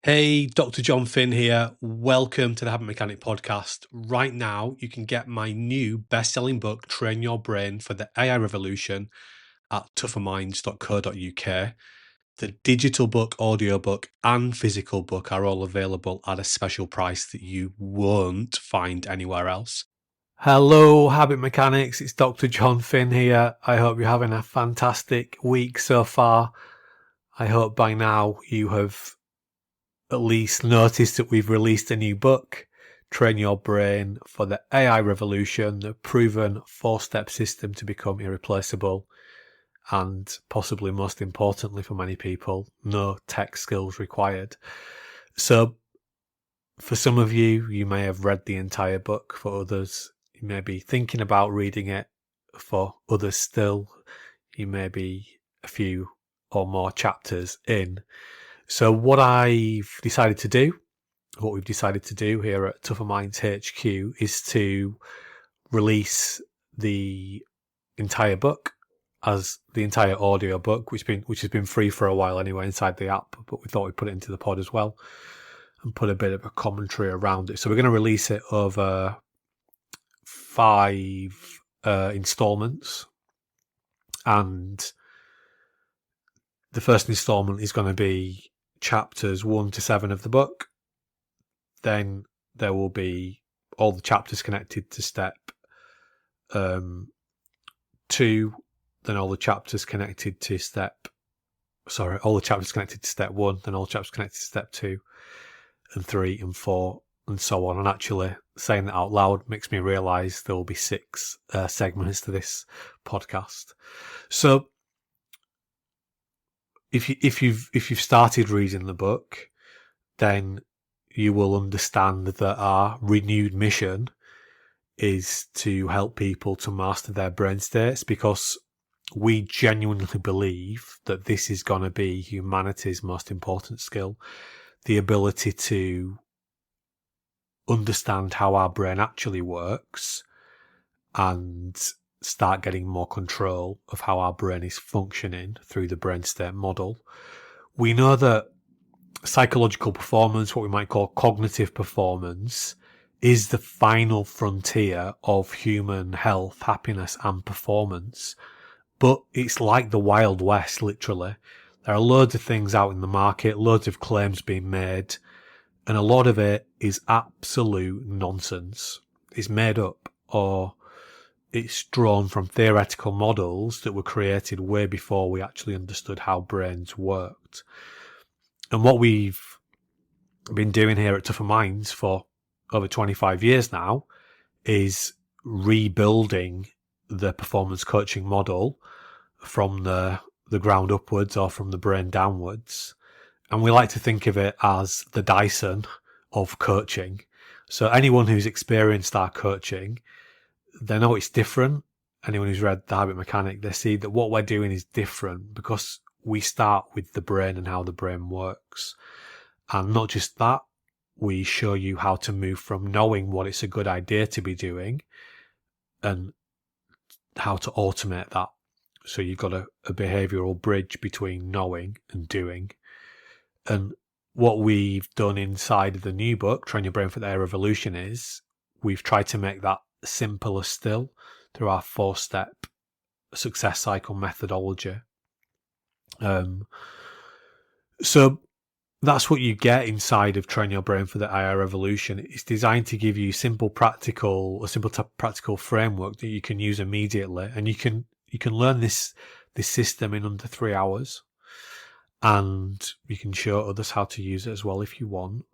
Hey, Dr. Jon Finn here. Welcome to the Habit Mechanic podcast. Right now, you can get my new best-selling book, Train Your Brain for the AI Revolution, at tougherminds.co.uk. The digital book, audiobook, and physical book are all available at a special price that you won't find anywhere else. Hello, Habit Mechanics. It's Dr. Jon Finn here. I hope you're having a fantastic week so far. I hope by now you have at least noticed that we've released a new book, Train Your Brain for the AI Revolution, the proven 4-step system to become irreplaceable, and possibly most importantly for many people, no tech skills required. So for some of you, you may have read the entire book. For others, you may be thinking about reading it. For others still, you may be a few or more chapters in. So what we've decided to do here at Tougher Minds HQ is to release the entire book as the entire audio book, which has been free for a while anyway inside the app, but we thought we'd put it into the pod as well and put a bit of a commentary around it. So we're going to release it over 5 installments, and the first installment is going to be chapters 1 to 7 of the book. Then there will be all the chapters connected to step 2, then all the chapters connected to step 1, then all the chapters connected to step 2 and 3 and 4 and so on. And actually saying that out loud makes me realise there will be 6 segments to this podcast. So if you've started reading the book, then you will understand that our renewed mission is to help people to master their brain states, because we genuinely believe that this is going to be humanity's most important skill, the ability to understand how our brain actually works and start getting more control of how our brain is functioning through the brain state model. We know that psychological performance, what we might call cognitive performance, is the final frontier of human health, happiness, and performance. But it's like the Wild West, literally. There are loads of things out in the market, loads of claims being made, and a lot of it is absolute nonsense. It's made up, or it's drawn from theoretical models that were created way before we actually understood how brains worked. And what we've been doing here at Tougher Minds for over 25 years now is rebuilding the performance coaching model from the ground upwards, or from the brain downwards. And we like to think of it as the Dyson of coaching. So anyone who's experienced our coaching, they know it's different. Anyone who's read The Habit Mechanic, they see that what we're doing is different because we start with the brain and how the brain works. And not just that, we show you how to move from knowing what it's a good idea to be doing and how to automate that. So you've got a behavioural bridge between knowing and doing. And what we've done inside of the new book, Train Your Brain for the AI Revolution, is we've tried to make that simpler still through our 4-step success cycle methodology. So that's what you get inside of Train Your Brain for the AI Revolution. It's designed to give you a simple practical framework that you can use immediately, and you can learn this system in under 3 hours, and you can show others how to use it as well if you want.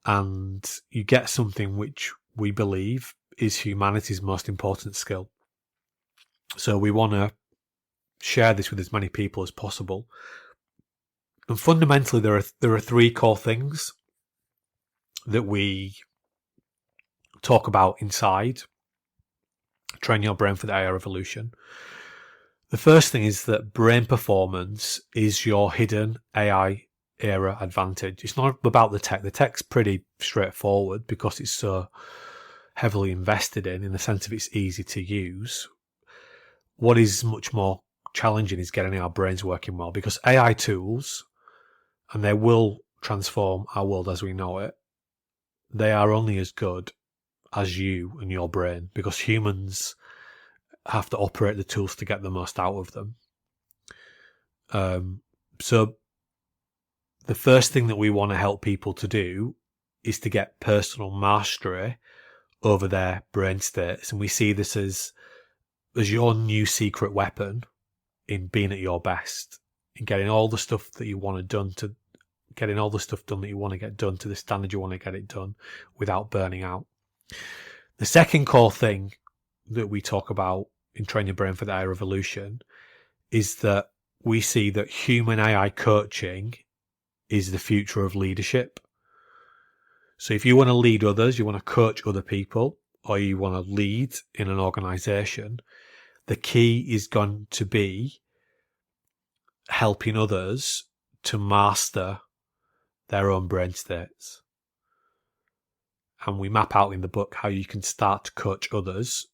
And you get something which we believe is humanity's most important skill. So we want to share this with as many people as possible. And fundamentally, there are 3 core things that we talk about inside Train Your Brain for the AI Revolution. The first thing is that brain performance is your hidden AI era advantage. It's not about the tech. The tech's pretty straightforward because it's so heavily invested in the sense of it's easy to use. What is much more challenging is getting our brains working well, because AI tools, and they will transform our world as we know it, they are only as good as you and your brain, because humans have to operate the tools to get the most out of them. So the first thing that we want to help people to do is to get personal mastery over their brain states. And we see this as your new secret weapon in being at your best, in getting all the stuff that you want done getting all the stuff done that you want to get done to the standard you want to get it done without burning out. The second core thing that we talk about in Train Your Brain for the AI Revolution is that we see that human AI coaching is the future of leadership. So if you want to lead others, you want to coach other people, or you want to lead in an organization, the key is going to be helping others to master their own brain states. And we map out in the book how you can start to coach others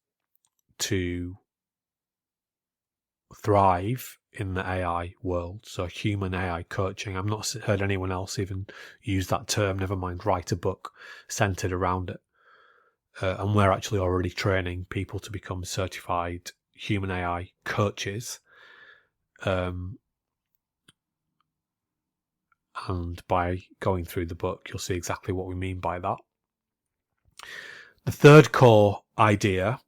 to thrive in the AI world. So human AI coaching. I've not heard anyone else even use that term, never mind write a book centered around it. And we're actually already training people to become certified human AI coaches. And by going through the book, you'll see exactly what we mean by that. The third core idea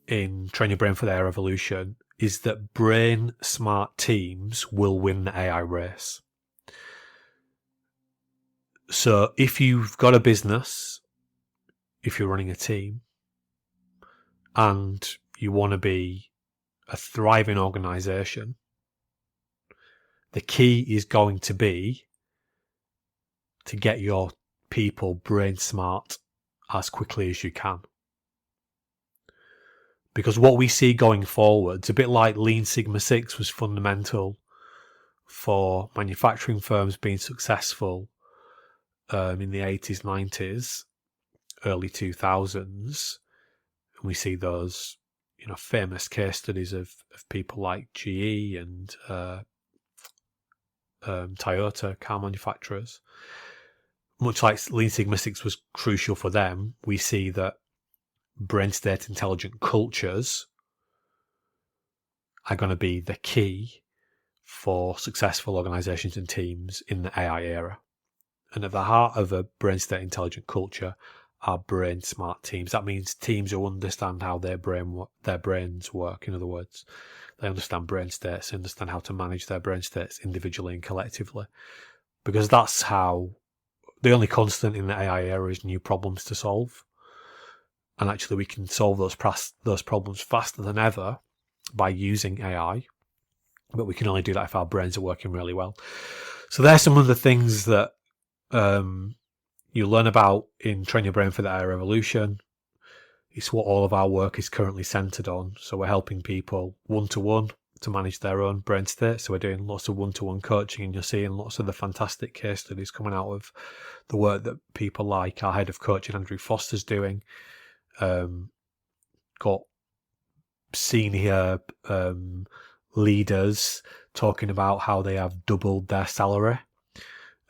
in Train Your Brain for the AI Revolution is that brain smart teams will win the AI race. So if you've got a business, if you're running a team, and you want to be a thriving organization, the key is going to be to get your people brain smart as quickly as you can. Because what we see going forward, it's a bit like Lean Sigma 6 was fundamental for manufacturing firms being successful in the 80s, 90s, early 2000s. And we see those, famous case studies of people like GE and Toyota car manufacturers. Much like Lean Sigma 6 was crucial for them, we see that brain state intelligent cultures are going to be the key for successful organizations and teams in the AI era. And at the heart of a brain state intelligent culture are brain smart teams. That means teams who understand how their brains work. In other words, they understand brain states, they understand how to manage their brain states individually and collectively. Because that's how the only constant in the AI era is new problems to solve. And actually we can solve those problems faster than ever by using AI. But we can only do that if our brains are working really well. So there's some of the things that you learn about in Train Your Brain for the AI Revolution. It's what all of our work is currently centered on. So we're helping people one-to-one to manage their own brain state. So we're doing lots of one-to-one coaching, and you're seeing lots of the fantastic case studies coming out of the work that people like our head of coaching, Andrew Foster's doing. Got senior leaders talking about how they have doubled their salary,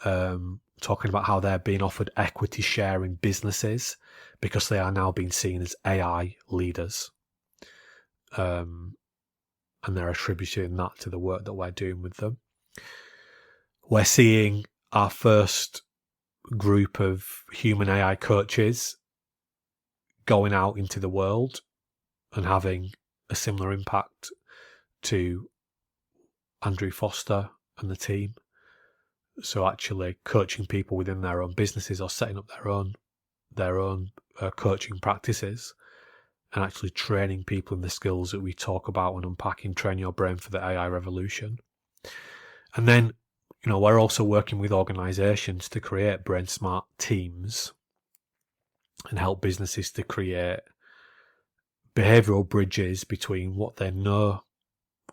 talking about how they're being offered equity share in businesses because they are now being seen as AI leaders. And they're attributing that to the work that we're doing with them. We're seeing our first group of human AI coaches going out into the world and having a similar impact to Andrew Foster and the team. So actually coaching people within their own businesses or setting up their own coaching practices, and actually training people in the skills that we talk about when unpacking Train Your Brain for the AI Revolution. And then, we're also working with organizations to create brain smart teams and help businesses to create behavioral bridges between what they know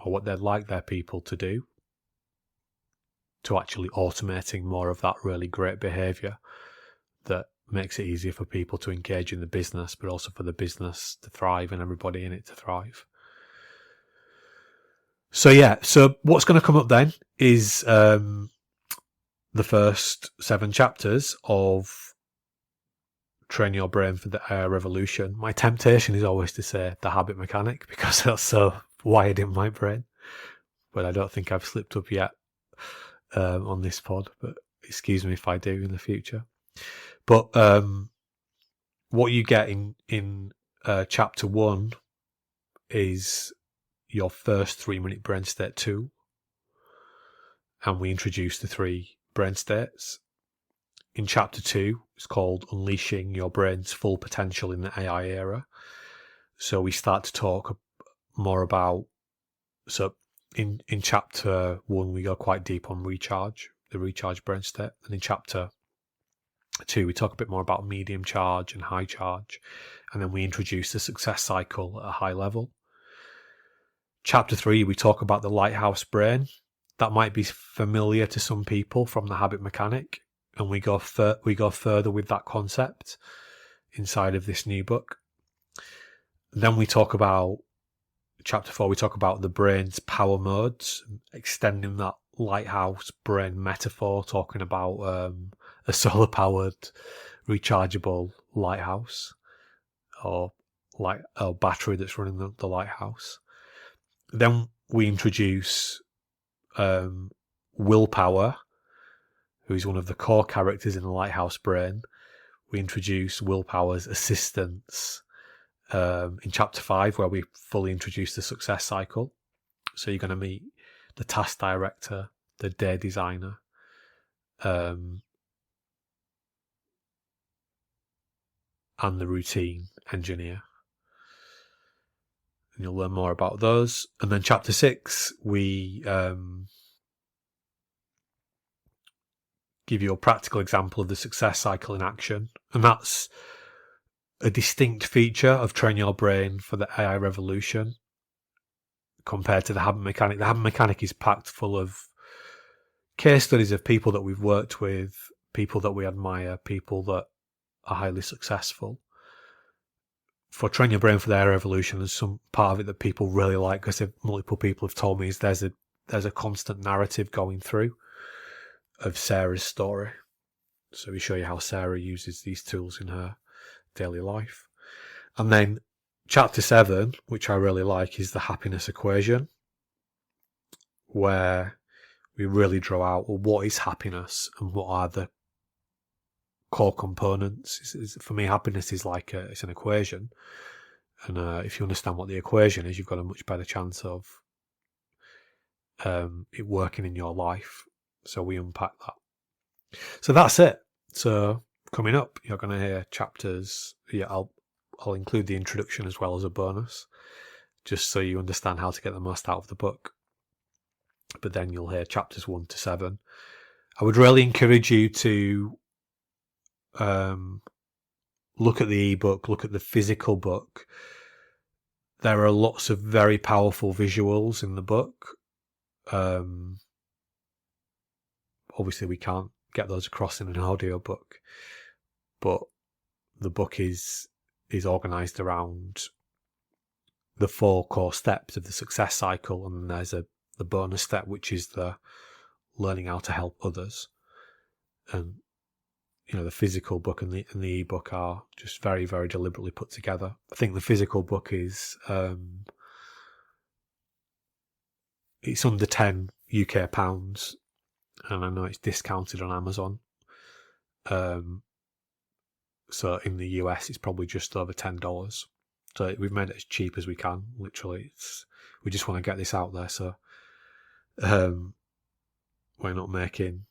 or what they'd like their people to do to actually automating more of that really great behavior that makes it easier for people to engage in the business, but also for the business to thrive and everybody in it to thrive. So what's going to come up then is the first 7 chapters of Train Your Brain for the AI Revolution. My temptation is always to say The Habit Mechanic, because that's so wired in my brain. But I don't think I've slipped up yet on this pod, but excuse me if I do in the future. But what you get in chapter 1 is your first 3-minute brain state tool. And we introduce the 3 brain states. In chapter 2, it's called Unleashing Your Brain's Full Potential in the AI Era. So we start to talk more about, so in chapter 1, we go quite deep on recharge, the recharge brain state. And in chapter 2, we talk a bit more about medium charge and high charge. And then we introduce the success cycle at a high level. Chapter 3, we talk about the lighthouse brain. That might be familiar to some people from the Habit Mechanic. And we go further with that concept inside of this new book. Then we talk about, chapter 4, we talk about the brain's power modes, extending that lighthouse brain metaphor, talking about a solar-powered rechargeable lighthouse or battery that's running the lighthouse. Then we introduce willpower, who is one of the core characters in the lighthouse brain. We introduce willpower's assistants in chapter 5, where we fully introduce the success cycle. So you're going to meet the task director, the day designer, and the routine engineer. And you'll learn more about those. And then chapter 6, we give you a practical example of the success cycle in action. And that's a distinct feature of Train Your Brain for the AI Revolution compared to the Habit Mechanic. The Habit Mechanic is packed full of case studies of people that we've worked with, people that we admire, people that are highly successful. For Train Your Brain for the AI Revolution, there's some part of it that people really like, because multiple people have told me is there's a constant narrative going through of Sarah's story. So we show you how Sarah uses these tools in her daily life. And then chapter 7, which I really like, is the happiness equation, where we really draw out, well, what is happiness and what are the core components. For me, happiness is like it's an equation. And if you understand what the equation is, you've got a much better chance of it working in your life. So we unpack that. So that's it. So coming up, you're going to hear chapters. Yeah, I'll include the introduction as well as a bonus, just so you understand how to get the most out of the book. But then you'll hear chapters 1 to 7. I would really encourage you to look at the ebook, look at the physical book. There are lots of very powerful visuals in the book. Obviously, we can't get those across in an audiobook, but the book is organised around the 4 core steps of the success cycle, and there's the bonus step, which is the learning how to help others. And the physical book and the ebook are just very, very deliberately put together. I think the physical book is it's under 10 UK pounds, and I know it's discounted on Amazon. So in the US, it's probably just over $10. So we've made it as cheap as we can. Literally, we just want to get this out there. So we're not making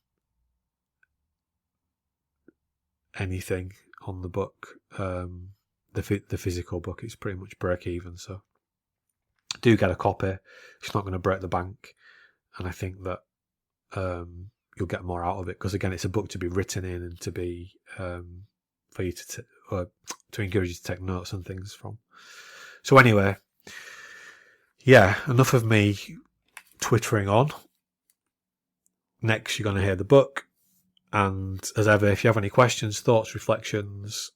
anything on the book. The physical book is pretty much break even. So do get a copy. It's not going to break the bank, and I think that you'll get more out of it, because again, it's a book to be written in and to be for you to encourage you to take notes and things from. So anyway, yeah, enough of me twittering on. Next, you're going to hear the book. And as ever, if you have any questions, thoughts, reflections,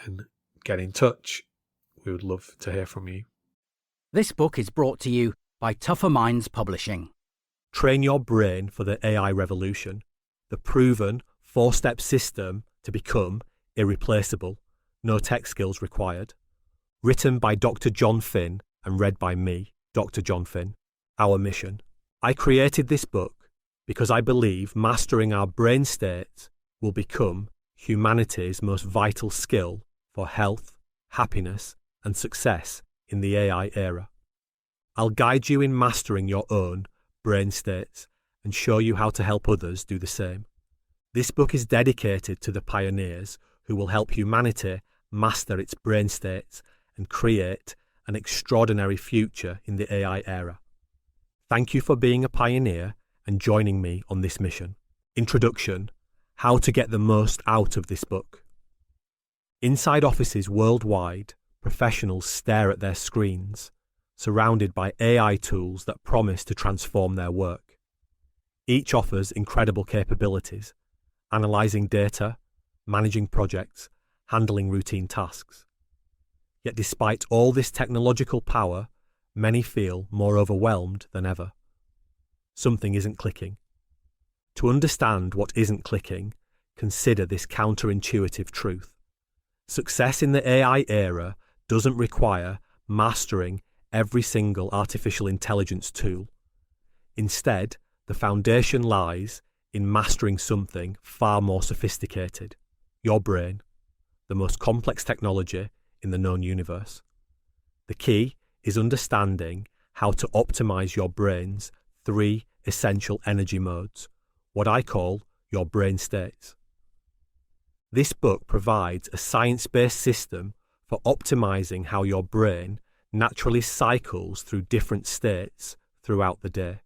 then get in touch. We would love to hear from you. This book is brought to you by Tougher Minds Publishing. Train Your Brain for the AI Revolution the proven 4-step system to become irreplaceable, no tech skills required. Written by Dr. Jon Finn and read by me, Dr. Jon Finn. Our mission. I created this book because I believe mastering our brain state will become humanity's most vital skill for health, happiness, and success in the AI era. I'll guide you in mastering your own brain states and show you how to help others do the same. This book is dedicated to the pioneers who will help humanity master its brain states and create an extraordinary future in the AI era. Thank you for being a pioneer and joining me on this mission. Introduction: How to get the most out of this book. Inside offices worldwide, professionals stare at their screens, surrounded by AI tools that promise to transform their work. Each offers incredible capabilities, analyzing data, managing projects, handling routine tasks. Yet despite all this technological power, many feel more overwhelmed than ever. Something isn't clicking. To understand what isn't clicking, consider this counterintuitive truth. Success in the AI era doesn't require mastering every single artificial intelligence tool. Instead, the foundation lies in mastering something far more sophisticated: your brain, the most complex technology in the known universe. The key is understanding how to optimize your brain's 3 essential energy modes, what I call your brain states. This book provides a science-based system for optimizing how your brain naturally cycles through different states throughout the day.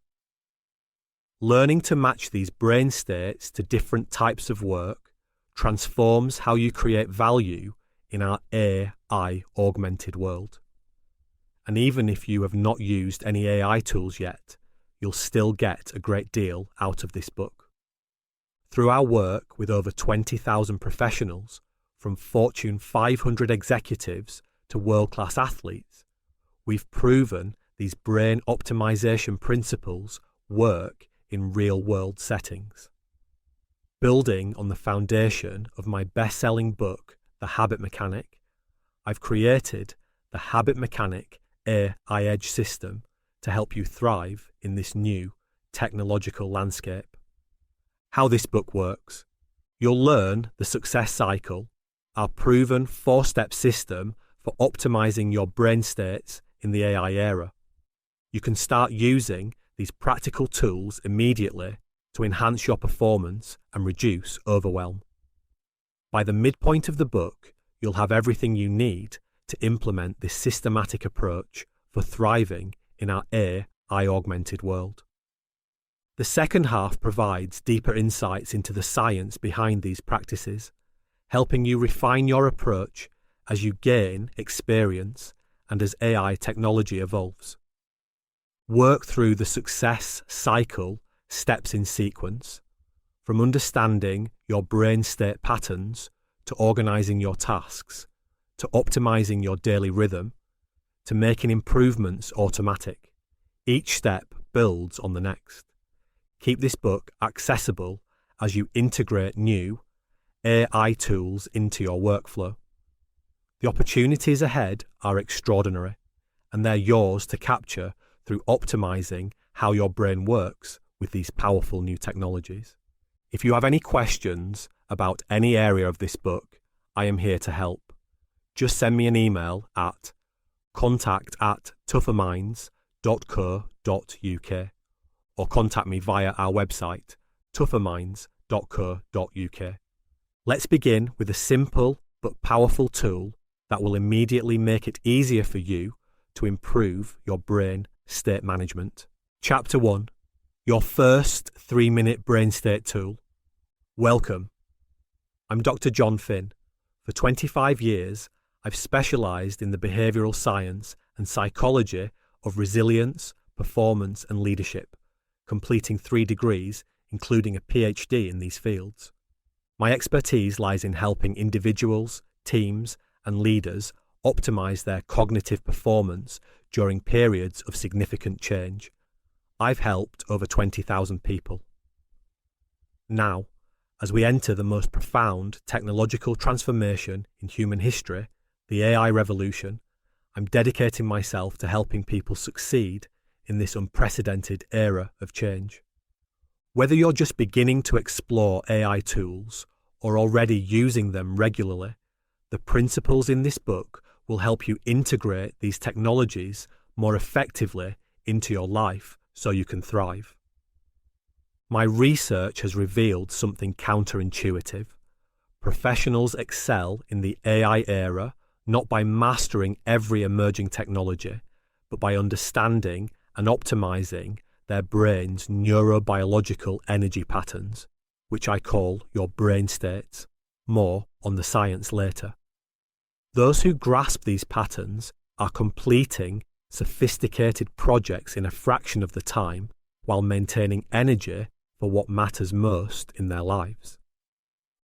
Learning to match these brain states to different types of work transforms how you create value in our AI-augmented world. And even if you have not used any AI tools yet, you'll still get a great deal out of this book. Through our work with over 20,000 professionals, from Fortune 500 executives to world-class athletes, we've proven these brain optimization principles work in real-world settings. Building on the foundation of my best-selling book, The Habit Mechanic, I've created the Habit Mechanic AI Edge system to help you thrive in this new technological landscape. How this book works. You'll learn the success cycle, our proven 4-step system for optimizing your brain states in the AI era. You can start using these practical tools immediately to enhance your performance and reduce overwhelm. By the midpoint of the book, you'll have everything you need to implement this systematic approach for thriving in our AI-augmented world. The second half provides deeper insights into the science behind these practices, helping you refine your approach as you gain experience and as AI technology evolves. Work through the success cycle steps in sequence, from understanding your brain state patterns to organizing your tasks, to optimizing your daily rhythm, to making improvements automatic. Each step builds on the next. Keep this book accessible as you integrate new AI tools into your workflow. The opportunities ahead are extraordinary, and they're yours to capture through optimizing how your brain works with these powerful new technologies. If you have any questions about any area of this book, I am here to help. Just send me an email at contact@tougherminds.co.uk or contact me via our website, tougherminds.co.uk. Let's begin with a simple but powerful tool that will immediately make it easier for you to improve your brain state management. Chapter 1. Your first 3-minute brain state tool. Welcome. I'm Dr. Jon Finn. For 25 years, I've specialized in the behavioral science and psychology of resilience, performance, and leadership, completing 3 degrees, including a PhD in these fields. My expertise lies in helping individuals, teams, and leaders optimize their cognitive performance during periods of significant change. I've helped over 20,000 people. Now, As we enter the most profound technological transformation in human history, the AI revolution, I'm dedicating myself to helping people succeed in this unprecedented era of change. Whether you're just beginning to explore AI tools or already using them regularly, the principles in this book will help you integrate these technologies more effectively into your life so you can thrive. My research has revealed something counterintuitive. Professionals excel in the AI era not by mastering every emerging technology, but by understanding and optimizing their brain's neurobiological energy patterns, which I call your brain states. More on the science later. Those who grasp these patterns are completing sophisticated projects in a fraction of the time while maintaining energy for what matters most in their lives.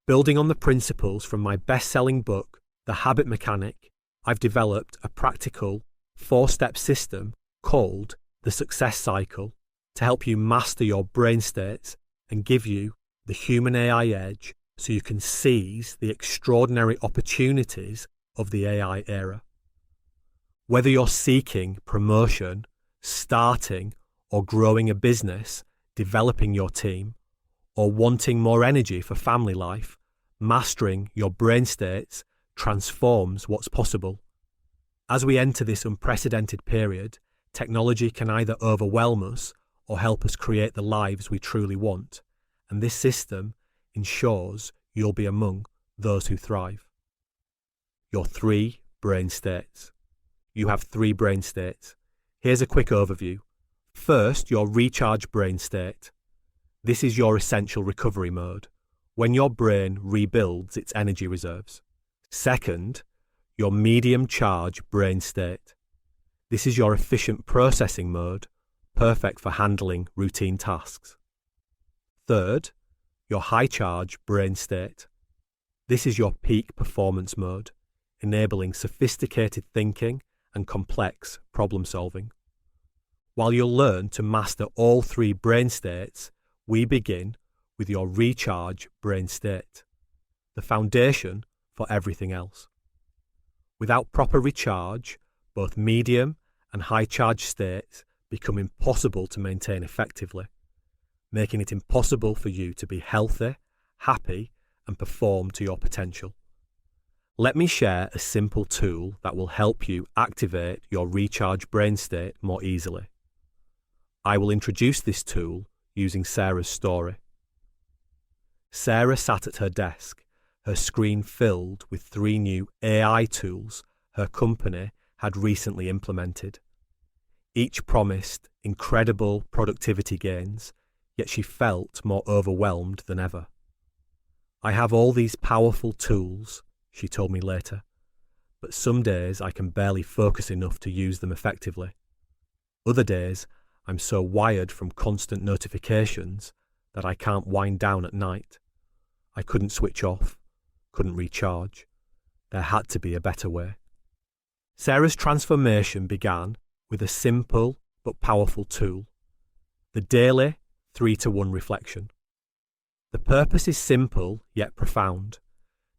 Building on the principles from my best-selling book, The Habit Mechanic, I've developed a practical 4-step system called the Success Cycle to help you master your brain states and give you the human AI edge so you can seize the extraordinary opportunities of the AI era. Whether you're seeking promotion, starting or growing a business, developing your team, or wanting more energy for family life, mastering your brain states transforms what's possible. As we enter this unprecedented period, technology can either overwhelm us or help us create the lives we truly want, and this system ensures you'll be among those who thrive. Your 3 brain states. You have 3 brain states. Here's a quick overview. First, your recharge brain state. This is your essential recovery mode, when your brain rebuilds its energy reserves. Second, your medium charge brain state. This is your efficient processing mode, perfect for handling routine tasks. Third, your high charge brain state. This is your peak performance mode, enabling sophisticated thinking and complex problem solving. While you'll learn to master all 3 brain states, we begin with your recharge brain state, the foundation for everything else. Without proper recharge, both medium and high charge states become impossible to maintain effectively, making it impossible for you to be healthy, happy, and perform to your potential. Let me share a simple tool that will help you activate your recharge brain state more easily. I will introduce this tool using Sarah's story. Sarah sat at her desk, her screen filled with 3 new AI tools her company had recently implemented. Each promised incredible productivity gains, yet she felt more overwhelmed than ever. I have all these powerful tools, she told me later, but some days I can barely focus enough to use them effectively. Other days, I'm so wired from constant notifications that I can't wind down at night. I couldn't switch off, couldn't recharge. There had to be a better way. Sarah's transformation began with a simple but powerful tool, the daily 3-to-1 reflection. The purpose is simple yet profound,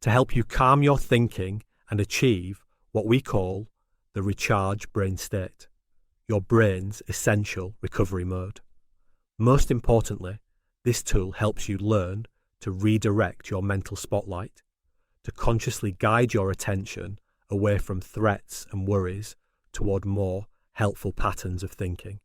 to help you calm your thinking and achieve what we call the recharge brain state, your brain's essential recovery mode. Most importantly, this tool helps you learn to redirect your mental spotlight, to consciously guide your attention away from threats and worries toward more helpful patterns of thinking.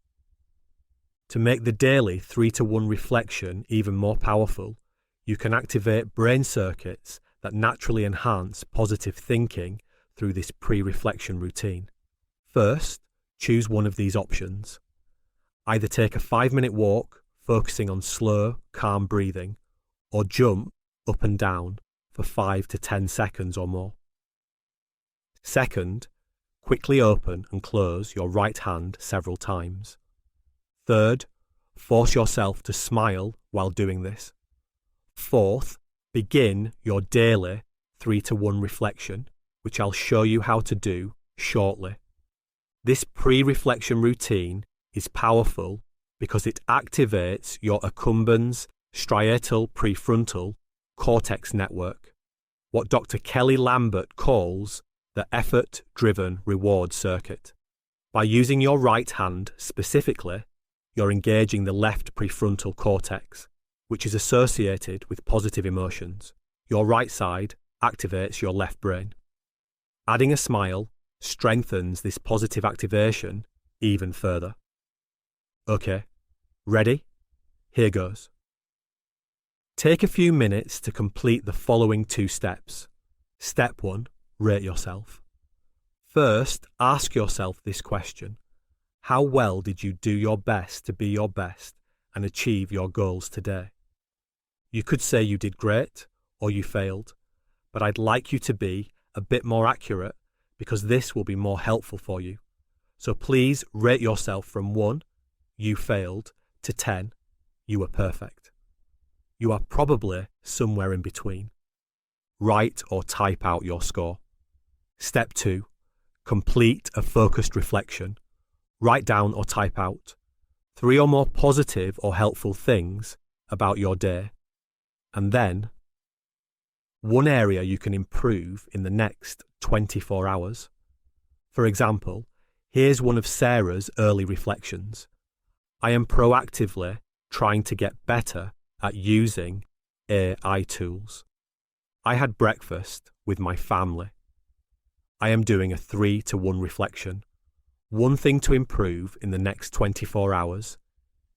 To make the daily 3-to-1 reflection even more powerful, you can activate brain circuits that naturally enhance positive thinking through this pre-reflection routine. First, choose one of these options. Either take a 5-minute walk, focusing on slow, calm breathing, or jump up and down for 5 to 10 seconds or more. Second, quickly open and close your right hand several times. Third, force yourself to smile while doing this. Fourth, begin your daily 3-to-1 reflection, which I'll show you how to do shortly. This pre-reflection routine is powerful because it activates your accumbens striatal prefrontal cortex network, what Dr. Kelly Lambert calls the effort-driven reward circuit. By using your right hand specifically, you're engaging the left prefrontal cortex, which is associated with positive emotions. Your right side activates your left brain. Adding a smile strengthens this positive activation even further. Okay, ready? Here goes. Take a few minutes to complete the following 2 steps. Step 1, rate yourself. First, ask yourself this question. How well did you do your best to be your best and achieve your goals today? You could say you did great or you failed, but I'd like you to be a bit more accurate because this will be more helpful for you. So please rate yourself from 1, you failed, to 10, you were perfect. You are probably somewhere in between. Write or type out your score. Step 2, complete a focused reflection. Write down or type out 3 or more positive or helpful things about your day, and then 1 area you can improve in the next 24 hours. For example, here's one of Sarah's early reflections. I am proactively trying to get better at using AI tools. I had breakfast with my family. I am doing a 3-to-1 reflection. 1 thing to improve in the next 24 hours.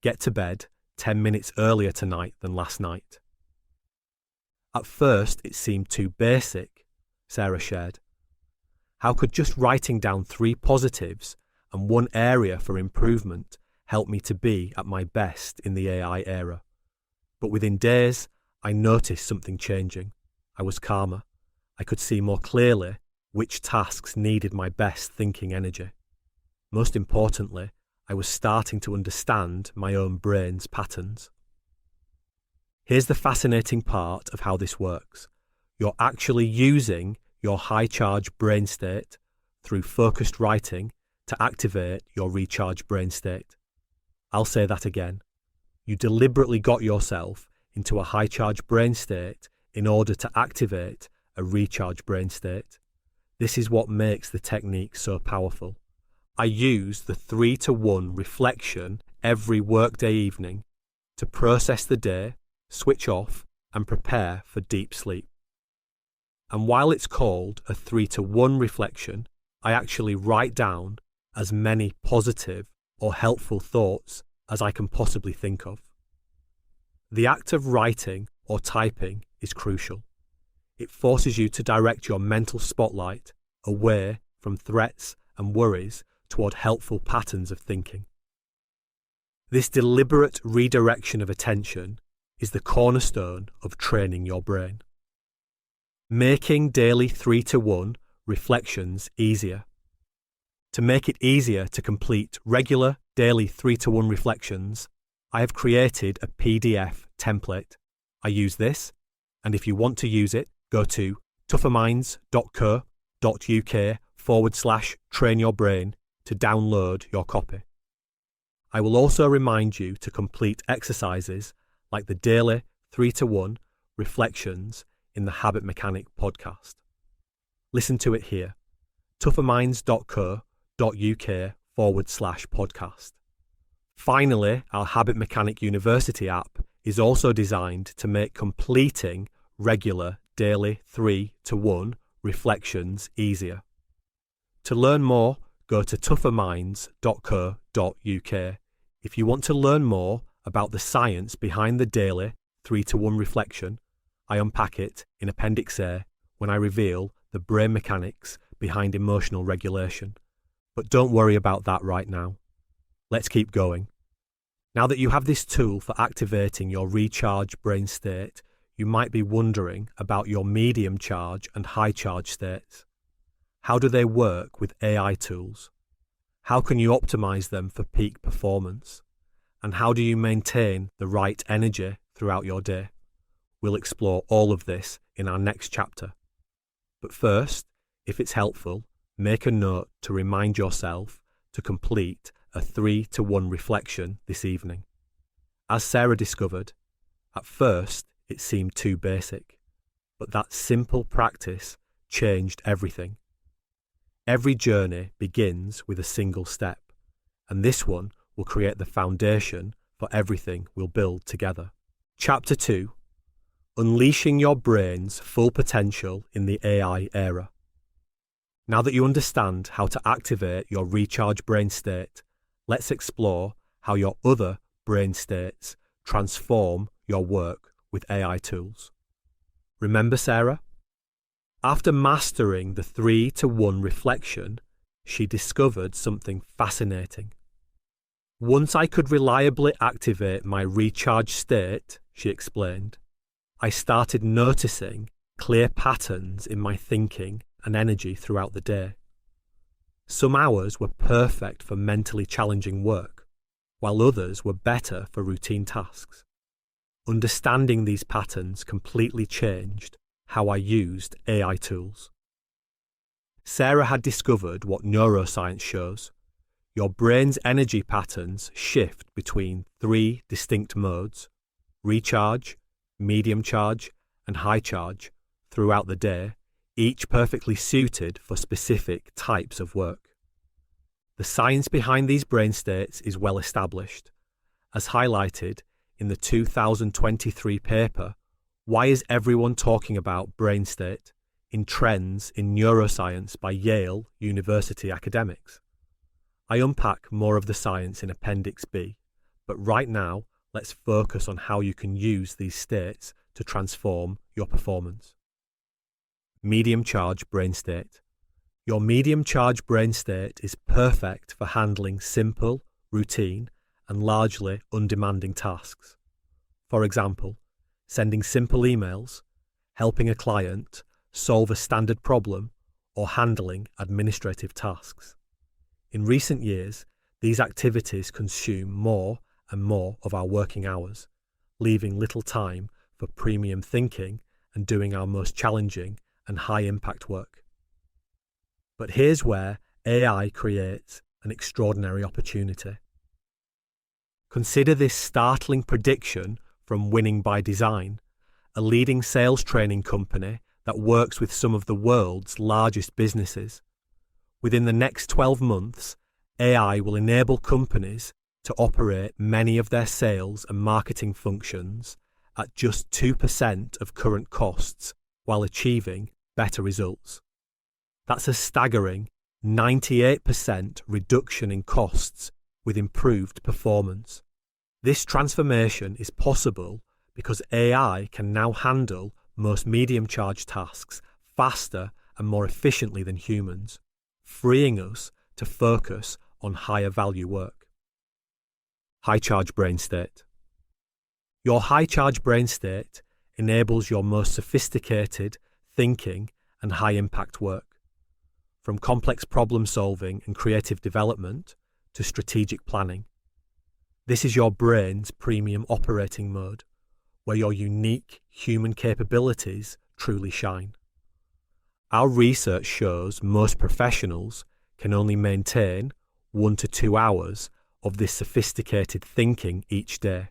Get to bed 10 minutes earlier tonight than last night. At first, it seemed too basic, Sarah shared. How could just writing down 3 positives and 1 area for improvement help me to be at my best in the AI era? But within days, I noticed something changing. I was calmer. I could see more clearly which tasks needed my best thinking energy. Most importantly, I was starting to understand my own brain's patterns. Here's the fascinating part of how this works. You're actually using your high-charge brain state through focused writing to activate your recharge brain state. I'll say that again. You deliberately got yourself into a high-charge brain state in order to activate a recharge brain state. This is what makes the technique so powerful. I use the 3-to-1 reflection every workday evening to process the day, switch off, and prepare for deep sleep. And while it's called a 3-to-1 reflection, I actually write down as many positive or helpful thoughts as I can possibly think of. The act of writing or typing is crucial. It forces you to direct your mental spotlight away from threats and worries toward helpful patterns of thinking. This deliberate redirection of attention is the cornerstone of training your brain. Making daily 3-to-1 reflections easier. To make it easier to complete regular daily 3-to-1 reflections, I have created a PDF template. I use this, and if you want to use it, go to tougherminds.co.uk/train-your-brain to download your copy. I will also remind you to complete exercises like the daily 3-to-1 reflections in the Habit Mechanic podcast. Listen to it here, tougherminds.co.uk/podcast. Finally, our Habit Mechanic University app is also designed to make completing regular daily 3-to-1 reflections easier. To learn more, go to tougherminds.co.uk. If you want to learn more about the science behind the daily 3-to-1 reflection, I unpack it in Appendix A when I reveal the brain mechanics behind emotional regulation. But don't worry about that right now. Let's keep going. Now that you have this tool for activating your recharge brain state, you might be wondering about your medium charge and high charge states. How do they work with AI tools? How can you optimize them for peak performance? And how do you maintain the right energy throughout your day? We'll explore all of this in our next chapter. But first, if it's helpful, make a note to remind yourself to complete a 3-to-1 reflection this evening. As Sarah discovered, at first it seemed too basic. But that simple practice changed everything. Every journey begins with a single step, and this one will create the foundation for everything we'll build together. Chapter 2: Unleashing your brain's full potential in the AI era. Now that you understand how to activate your recharge brain state, let's explore how your other brain states transform your work with AI tools. Remember Sarah? After mastering the 3-to-1 reflection, she discovered something fascinating. Once I could reliably activate my recharge state, she explained, I started noticing clear patterns in my thinking and energy throughout the day. Some hours were perfect for mentally challenging work, while others were better for routine tasks. Understanding these patterns completely changed how I used AI tools. Sarah had discovered what neuroscience shows. Your brain's energy patterns shift between 3 distinct modes: recharge, medium charge, and high charge throughout the day, each perfectly suited for specific types of work. The science behind these brain states is well established, as highlighted in the 2023 paper, Why is Everyone Talking About Brain State? In Trends in Neuroscience by Yale University academics. I unpack more of the science in Appendix B, but right now, let's focus on how you can use these states to transform your performance. Medium charge brain state. Your medium charge brain state is perfect for handling simple, routine, and largely undemanding tasks. For example, sending simple emails, helping a client, solve a standard problem, or handling administrative tasks. In recent years, these activities consume more and more of our working hours, leaving little time for premium thinking and doing our most challenging and high-impact work. But here's where AI creates an extraordinary opportunity. Consider this startling prediction from Winning by Design, a leading sales training company that works with some of the world's largest businesses. Within the next 12 months, AI will enable companies to operate many of their sales and marketing functions at just 2% of current costs while achieving better results. That's a staggering 98% reduction in costs with improved performance. This transformation is possible because AI can now handle most medium charge tasks faster and more efficiently than humans, freeing us to focus on higher value work. High charge brain state. Your high charge brain state enables your most sophisticated thinking and high impact work, from complex problem solving and creative development to strategic planning. This is your brain's premium operating mode, where your unique human capabilities truly shine. Our research shows most professionals can only maintain 1 to 2 hours of this sophisticated thinking each day.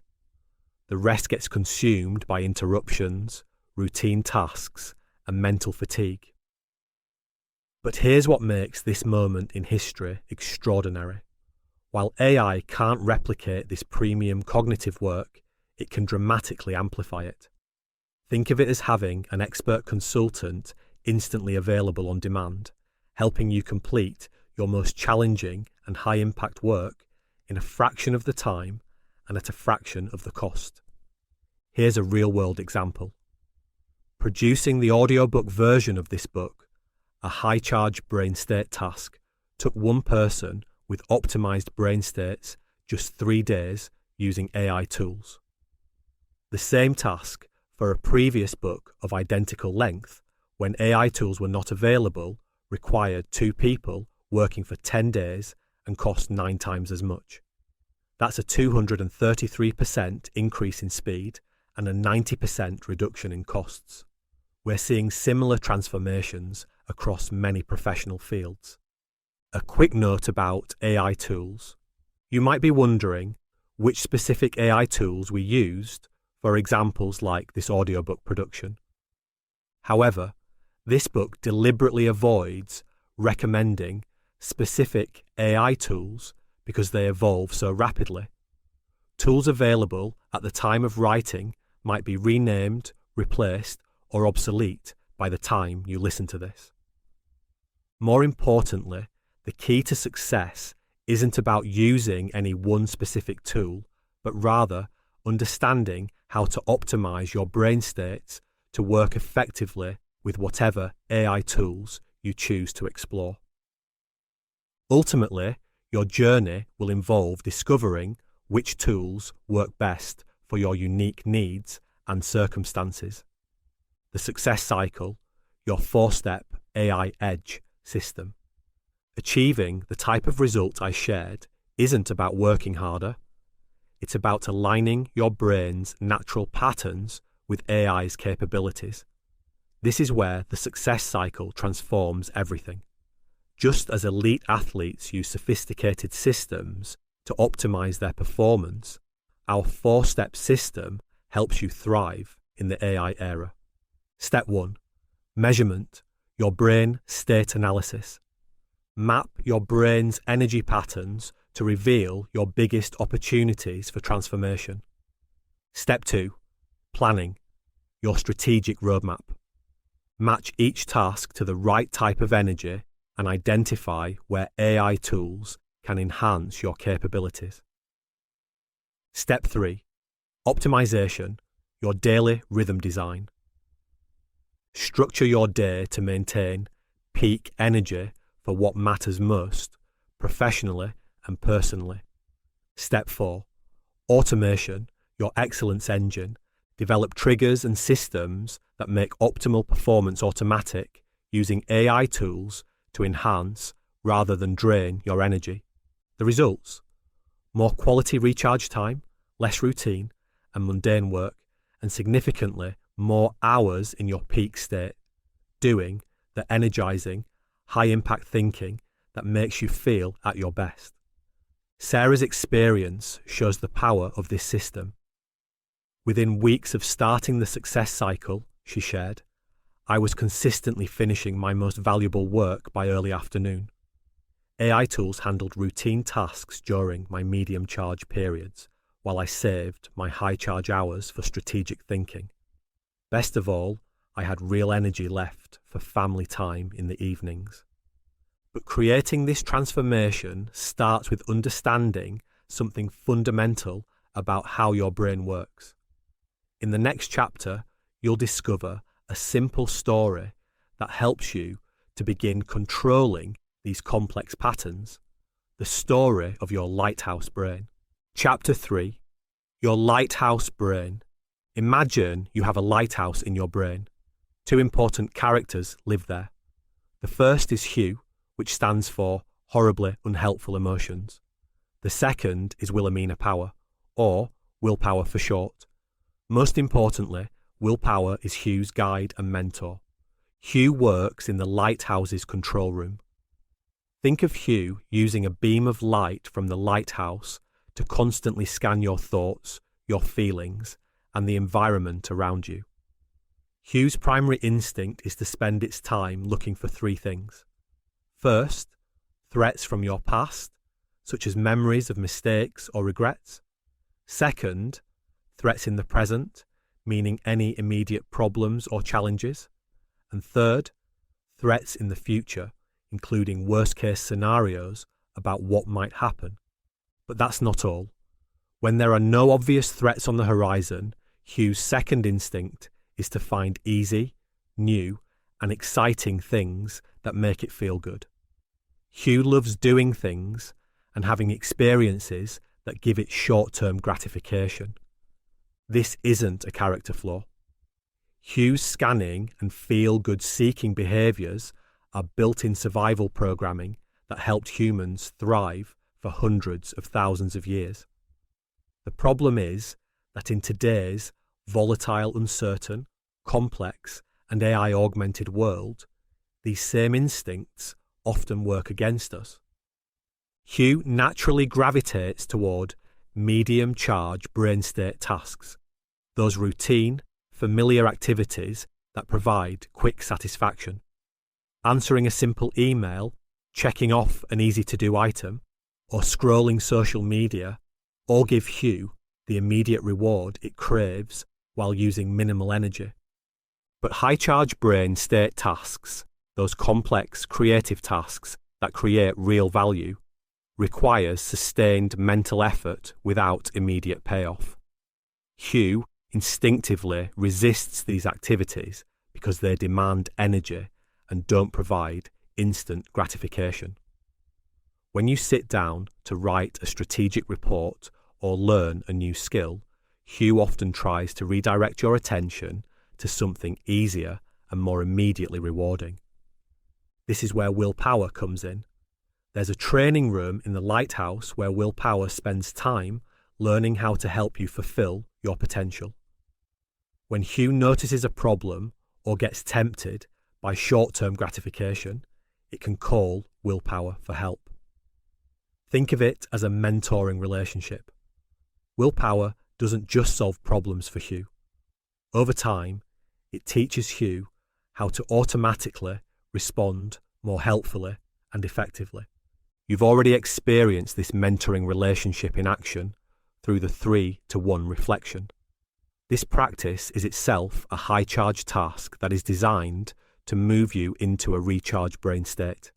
The rest gets consumed by interruptions, routine tasks, and mental fatigue. But here's what makes this moment in history extraordinary. While AI can't replicate this premium cognitive work, it can dramatically amplify it. Think of it as having an expert consultant instantly available on demand, helping you complete your most challenging and high-impact work in a fraction of the time and at a fraction of the cost. Here's a real-world example. Producing the audiobook version of this book, a high-charge brain state task, took one person with optimized brain states just 3 days using AI tools. The same task for a previous book of identical length, when AI tools were not available, required 2 people working for 10 days and cost 9 times as much. That's a 233% increase in speed and a 90% reduction in costs. We're seeing similar transformations across many professional fields. A quick note about AI tools. You might be wondering which specific AI tools we used for examples like this audiobook production. However, this book deliberately avoids recommending specific AI tools because they evolve so rapidly. Tools available at the time of writing might be renamed, replaced, or obsolete by the time you listen to this. More importantly, the key to success isn't about using any one specific tool, but rather understanding how to optimize your brain states to work effectively with whatever AI tools you choose to explore. Ultimately, your journey will involve discovering which tools work best for your unique needs and circumstances. The success cycle, your 4-step AI edge system. Achieving the type of result I shared isn't about working harder. It's about aligning your brain's natural patterns with AI's capabilities. This is where the success cycle transforms everything. Just as elite athletes use sophisticated systems to optimize their performance, our 4-step system helps you thrive in the AI era. Step 1. Measurement, your brain state analysis. Map your brain's energy patterns to reveal your biggest opportunities for transformation. Step 2. Planning, your strategic roadmap. Match each task to the right type of energy and identify where AI tools can enhance your capabilities. Step 3. Optimization, your daily rhythm design. Structure your day to maintain peak energy for what matters most, professionally and personally. Step 4. Automation, your excellence engine. Develop triggers and systems that make optimal performance automatic using AI tools to enhance rather than drain your energy. The results? More quality recharge time, less routine and mundane work, and significantly more hours in your peak state, doing the energizing, high-impact thinking that makes you feel at your best. Sarah's experience shows the power of this system. Within weeks of starting the success cycle, she shared, I was consistently finishing my most valuable work by early afternoon. AI tools handled routine tasks during my medium charge periods, while I saved my high charge hours for strategic thinking. Best of all, I had real energy left for family time in the evenings. But creating this transformation starts with understanding something fundamental about how your brain works. In the next chapter, you'll discover a simple story that helps you to begin controlling these complex patterns, the story of your lighthouse brain. Chapter 3. Your lighthouse brain. Imagine you have a lighthouse in your brain. 2 important characters live there. The first is Hugh, which stands for horribly unhelpful emotions. The second is Wilhelmina Power, or willpower for short. Most importantly, willpower is Hugh's guide and mentor. Hugh works in the lighthouse's control room. Think of Hugh using a beam of light from the lighthouse to constantly scan your thoughts, your feelings, and the environment around you. Hugh's primary instinct is to spend its time looking for 3 things. First, threats from your past, such as memories of mistakes or regrets. Second, threats in the present, meaning any immediate problems or challenges. And third, threats in the future, including worst-case scenarios about what might happen. But that's not all. When there are no obvious threats on the horizon, Hugh's second instinct is to find easy, new, and exciting things that make it feel good. Hugh loves doing things and having experiences that give it short-term gratification. This isn't a character flaw. Hugh's scanning and feel-good seeking behaviours are built-in survival programming that helped humans thrive for hundreds of thousands of years. The problem is that in today's volatile, uncertain, complex, and AI-augmented world, these same instincts often work against us. Hugh naturally gravitates toward medium-charge brain state tasks. those routine, familiar activities that provide quick satisfaction. Answering a simple email, checking off an easy-to-do item, or scrolling social media all give Hugh the immediate reward it craves while using minimal energy. But high-charge brain state tasks, those complex creative tasks that create real value, requires sustained mental effort without immediate payoff. Hugh instinctively resists these activities because they demand energy and don't provide instant gratification. When you sit down to write a strategic report or learn a new skill, Hugh often tries to redirect your attention to something easier and more immediately rewarding. This is where willpower comes in. There's a training room in the lighthouse where willpower spends time learning how to help you fulfill your potential. When Hugh notices a problem or gets tempted by short-term gratification, it can call willpower for help. Think of it as a mentoring relationship. Willpower doesn't just solve problems for Hugh. Over time, it teaches Hugh how to automatically respond more helpfully and effectively. You've already experienced this mentoring relationship in action through the 3-to-1 reflection. This practice is itself a high-charge task that is designed to move you into a recharged brain state.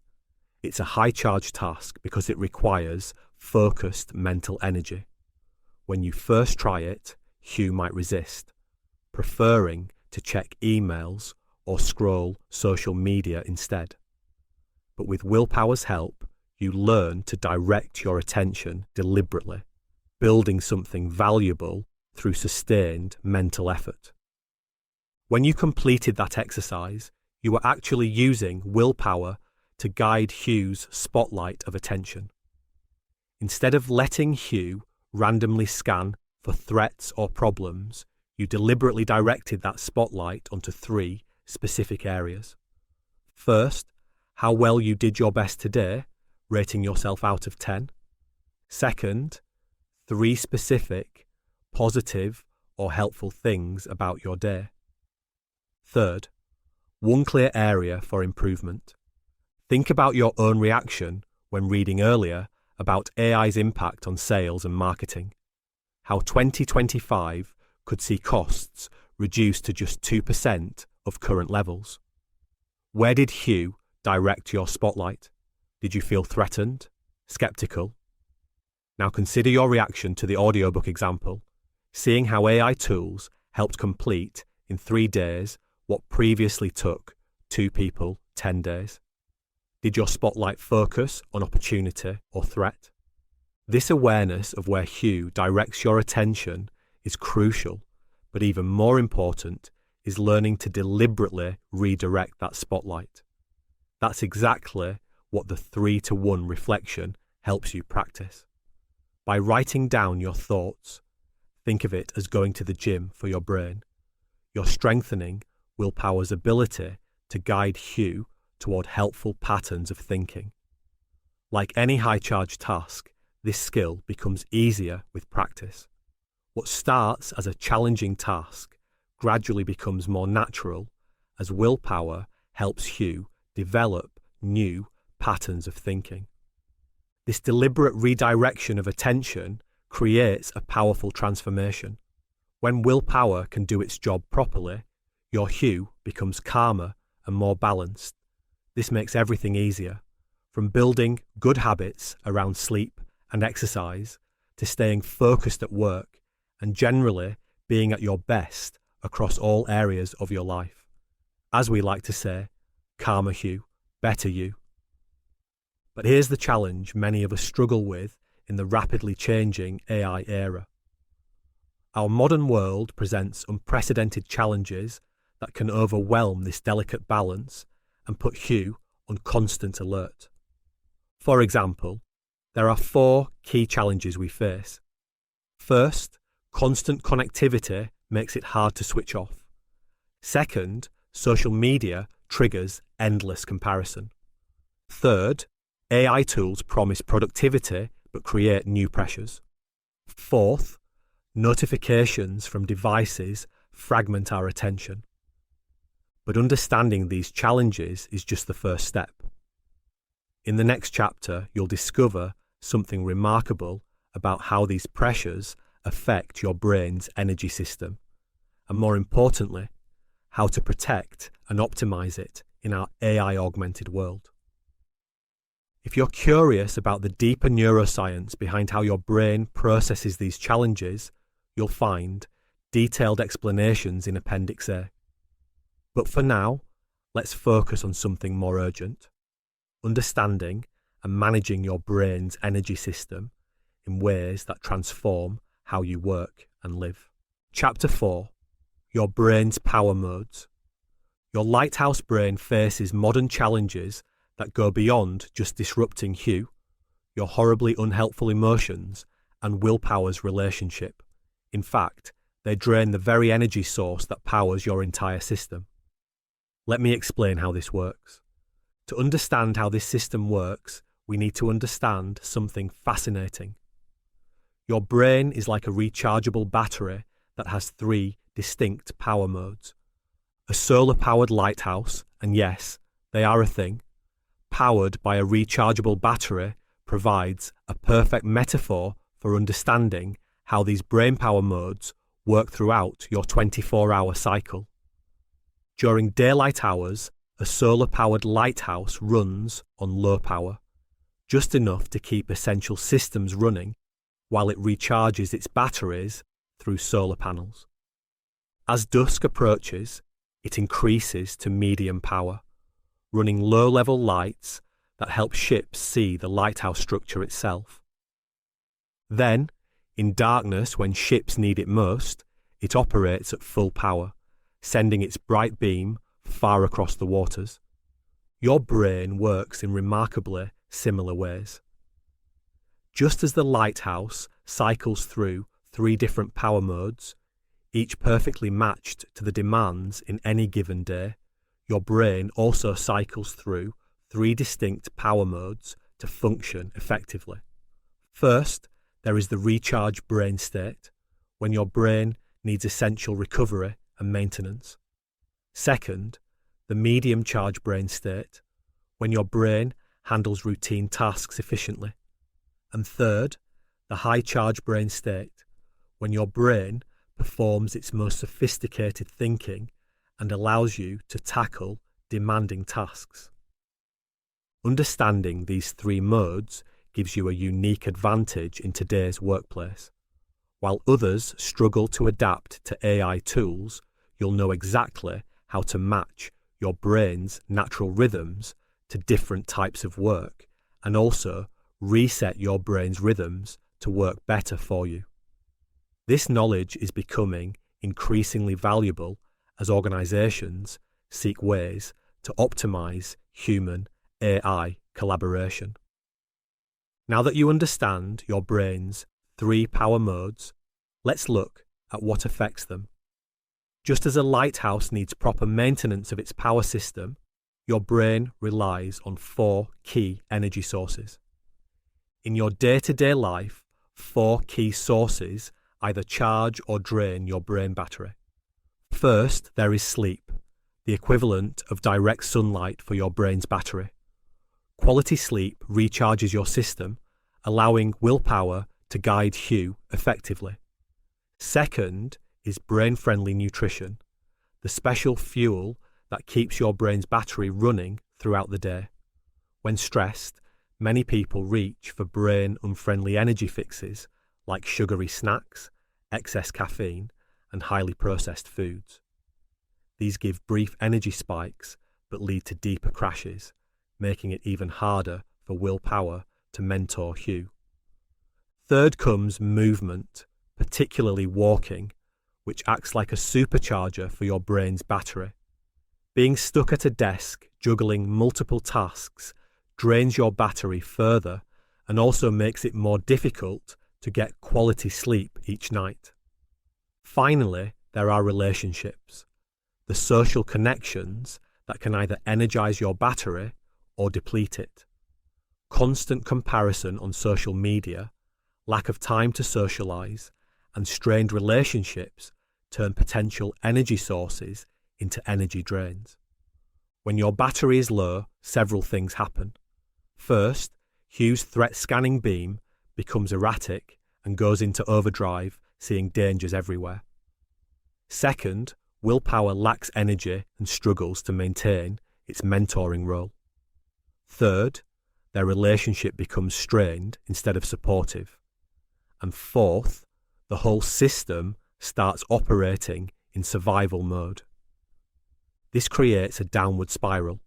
It's a high-charge task because it requires focused mental energy. When you first try it, Hugh might resist, preferring to check emails or scroll social media instead. But with willpower's help, you learn to direct your attention deliberately, building something valuable through sustained mental effort. When you completed that exercise, you were actually using willpower to guide Hugh's spotlight of attention. Instead of letting Hugh randomly scan for threats or problems, you deliberately directed that spotlight onto 3 specific areas. First, how well you did your best today, rating yourself out of 10. Second, 3 specific, positive or helpful things about your day. Third, 1 clear area for improvement. Think about your own reaction when reading earlier about AI's impact on sales and marketing, how 2025 could see costs reduced to just 2% of current levels. Where did Hugh direct your spotlight? Did you feel threatened? Skeptical? Now consider your reaction to the audiobook example, seeing how AI tools helped complete in 3 days what previously took 2 people 10 days. Did your spotlight focus on opportunity or threat? This awareness of where Hugh directs your attention is crucial, but even more important is learning to deliberately redirect that spotlight. That's exactly what the 3-to-1 reflection helps you practice. By writing down your thoughts, think of it as going to the gym for your brain. You're strengthening willpower's ability to guide Hugh toward helpful patterns of thinking. Like any high-charge task, this skill becomes easier with practice. What starts as a challenging task gradually becomes more natural as willpower helps Hugh develop new patterns of thinking. This deliberate redirection of attention creates a powerful transformation. When willpower can do its job properly, your Hugh becomes calmer and more balanced. This makes everything easier, from building good habits around sleep and exercise to staying focused at work and generally being at your best across all areas of your life. As we like to say, calmer Hugh, better you. But here's the challenge many of us struggle with in the rapidly changing AI era. Our modern world presents unprecedented challenges that can overwhelm this delicate balance and put Hugh on constant alert. For example, there are 4 key challenges we face. First, constant connectivity makes it hard to switch off. Second, social media triggers endless comparison. Third, AI tools promise productivity but create new pressures. Fourth, Notifications from devices fragment our attention. But understanding these challenges is just the first step. In the next chapter, you'll discover something remarkable about how these pressures affect your brain's energy system, and more importantly, how to protect and optimize it in our AI-augmented world. If you're curious about the deeper neuroscience behind how your brain processes these challenges, you'll find detailed explanations in Appendix A. But for now, let's focus on something more urgent: understanding and managing your brain's energy system in ways that transform how you work and live. Chapter 4: Your brain's power modes. Your lighthouse brain faces modern challenges that go beyond just disrupting Hugh, your horribly unhelpful emotions, and willpower's relationship. In fact, they drain the very energy source that powers your entire system. Let me explain how this works. To understand how this system works, we need to understand something fascinating. Your brain is like a rechargeable battery that has 3 distinct power modes. A solar-powered lighthouse, and yes, they are a thing, powered by a rechargeable battery, provides a perfect metaphor for understanding how these brain power modes work throughout your 24-hour cycle. During daylight hours, a solar-powered lighthouse runs on low power, just enough to keep essential systems running while it recharges its batteries through solar panels. As dusk approaches, it increases to medium power, running low-level lights that help ships see the lighthouse structure itself. Then, in darkness when ships need it most, it operates at full power, sending its bright beam far across the waters. Your brain works in remarkably similar ways. Just as the lighthouse cycles through 3 different power modes, each perfectly matched to the demands in any given day, your brain also cycles through 3 distinct power modes to function effectively. First, there is the recharge brain state, when your brain needs essential recovery and maintenance. Second, the medium charge brain state, when your brain handles routine tasks efficiently. And third, the high charge brain state, when your brain performs its most sophisticated thinking and allows you to tackle demanding tasks. Understanding these 3 modes gives you a unique advantage in today's workplace. While others struggle to adapt to AI tools, you'll know exactly how to match your brain's natural rhythms to different types of work, and also reset your brain's rhythms to work better for you. This knowledge is becoming increasingly valuable as organizations seek ways to optimize human-AI collaboration. Now that you understand your brain's 3 power modes, let's look at what affects them. Just as a lighthouse needs proper maintenance of its power system, your brain relies on 4 key energy sources. In your day-to-day life, 4 key sources either charge or drain your brain battery. First, there is sleep, the equivalent of direct sunlight for your brain's battery. Quality sleep recharges your system, allowing willpower to guide Hugh effectively. Second is brain-friendly nutrition, the special fuel that keeps your brain's battery running throughout the day. When stressed, many people reach for brain-unfriendly energy fixes like sugary snacks, excess caffeine, and highly processed foods. These give brief energy spikes but lead to deeper crashes, making it even harder for willpower to mentor Hugh. Third comes movement, particularly walking, which acts like a supercharger for your brain's battery. Being stuck at a desk, juggling multiple tasks, drains your battery further and also makes it more difficult to get quality sleep each night. Finally, there are relationships, the social connections that can either energize your battery or deplete it. Constant comparison on social media, lack of time to socialize, and strained relationships turn potential energy sources into energy drains. When your battery is low, several things happen. First, Hugh's threat scanning beam becomes erratic and goes into overdrive, seeing dangers everywhere. Second, willpower lacks energy and struggles to maintain its mentoring role. Third, their relationship becomes strained instead of supportive. And fourth, the whole system starts operating in survival mode. This creates a downward spiral.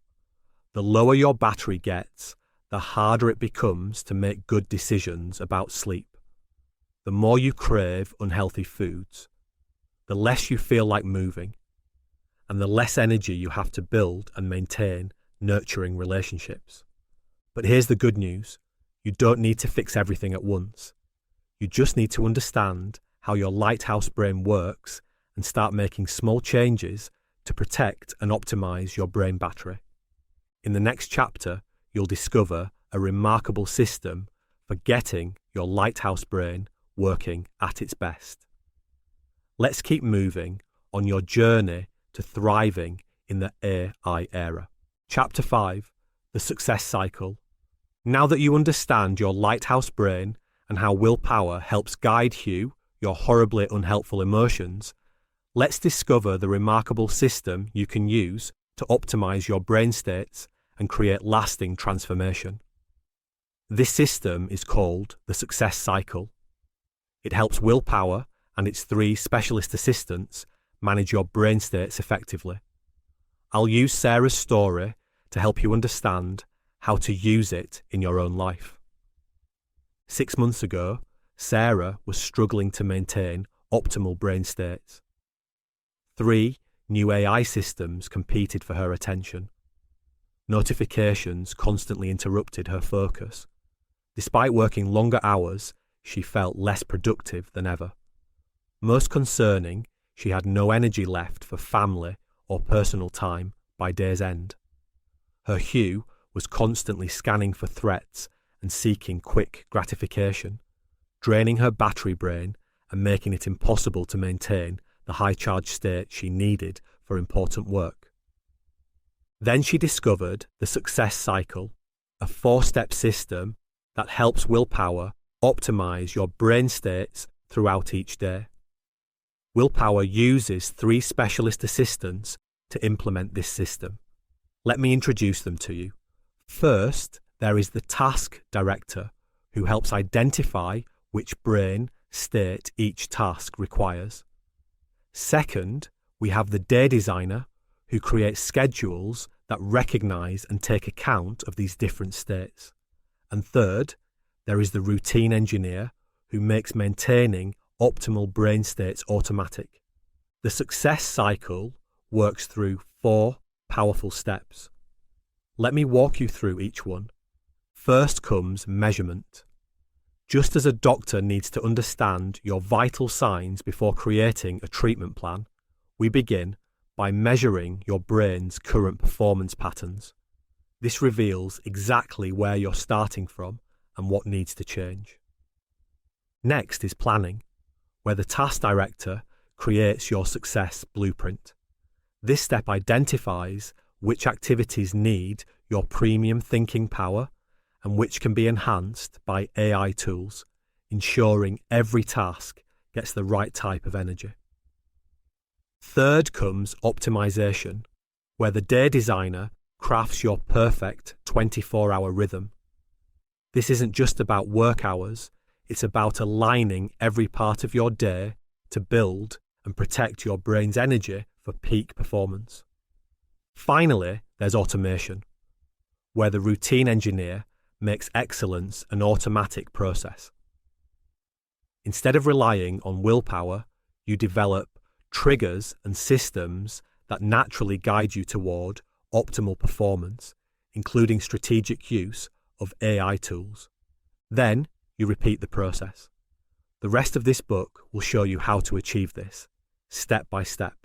The lower your battery gets, the harder it becomes to make good decisions about sleep. The more you crave unhealthy foods, the less you feel like moving, and the less energy you have to build and maintain nurturing relationships. But here's the good news. You don't need to fix everything at once. You just need to understand how your lighthouse brain works and start making small changes to protect and optimize your brain battery. In the next chapter, you'll discover a remarkable system for getting your lighthouse brain working at its best. Let's keep moving on your journey to thriving in the AI era. Chapter 5, The Success Cycle. Now that you understand your lighthouse brain and how willpower helps guide Hugh, your horribly unhelpful emotions, let's discover the remarkable system you can use to optimize your brain states and create lasting transformation. This system is called the Success Cycle. It helps willpower and its 3 specialist assistants manage your brain states effectively. I'll use Sarah's story to help you understand how to use it in your own life. 6 months ago, Sarah was struggling to maintain optimal brain states. 3 new AI systems competed for her attention. Notifications constantly interrupted her focus. Despite working longer hours, she felt less productive than ever. Most concerning, she had no energy left for family or personal time by day's end. Her Hugh was constantly scanning for threats and seeking quick gratification, draining her battery brain and making it impossible to maintain the high-charge state she needed for important work. Then she discovered the Success Cycle, a 4-step system that helps willpower optimize your brain states throughout each day. Willpower uses 3 specialist assistants to implement this system. Let me introduce them to you. First, there is the task director, who helps identify which brain state each task requires. Second, we have the day designer, who creates schedules that recognize and take account of these different states. And third, there is the routine engineer, who makes maintaining optimal brain states automatic. The Success Cycle works through 4 powerful steps. Let me walk you through each one. First comes measurement. Just as a doctor needs to understand your vital signs before creating a treatment plan, we begin by measuring your brain's current performance patterns. This reveals exactly where you're starting from and what needs to change. Next is planning, where the task director creates your success blueprint. This step identifies which activities need your premium thinking power and which can be enhanced by AI tools, ensuring every task gets the right type of energy. Third comes optimization, where the day designer crafts your perfect 24-hour rhythm. This isn't just about work hours, it's about aligning every part of your day to build and protect your brain's energy for peak performance. Finally, there's automation, where the routine engineer makes excellence an automatic process. Instead of relying on willpower, you develop triggers and systems that naturally guide you toward optimal performance, including strategic use of AI tools. Then you repeat the process. The rest of this book will show you how to achieve this, step by step.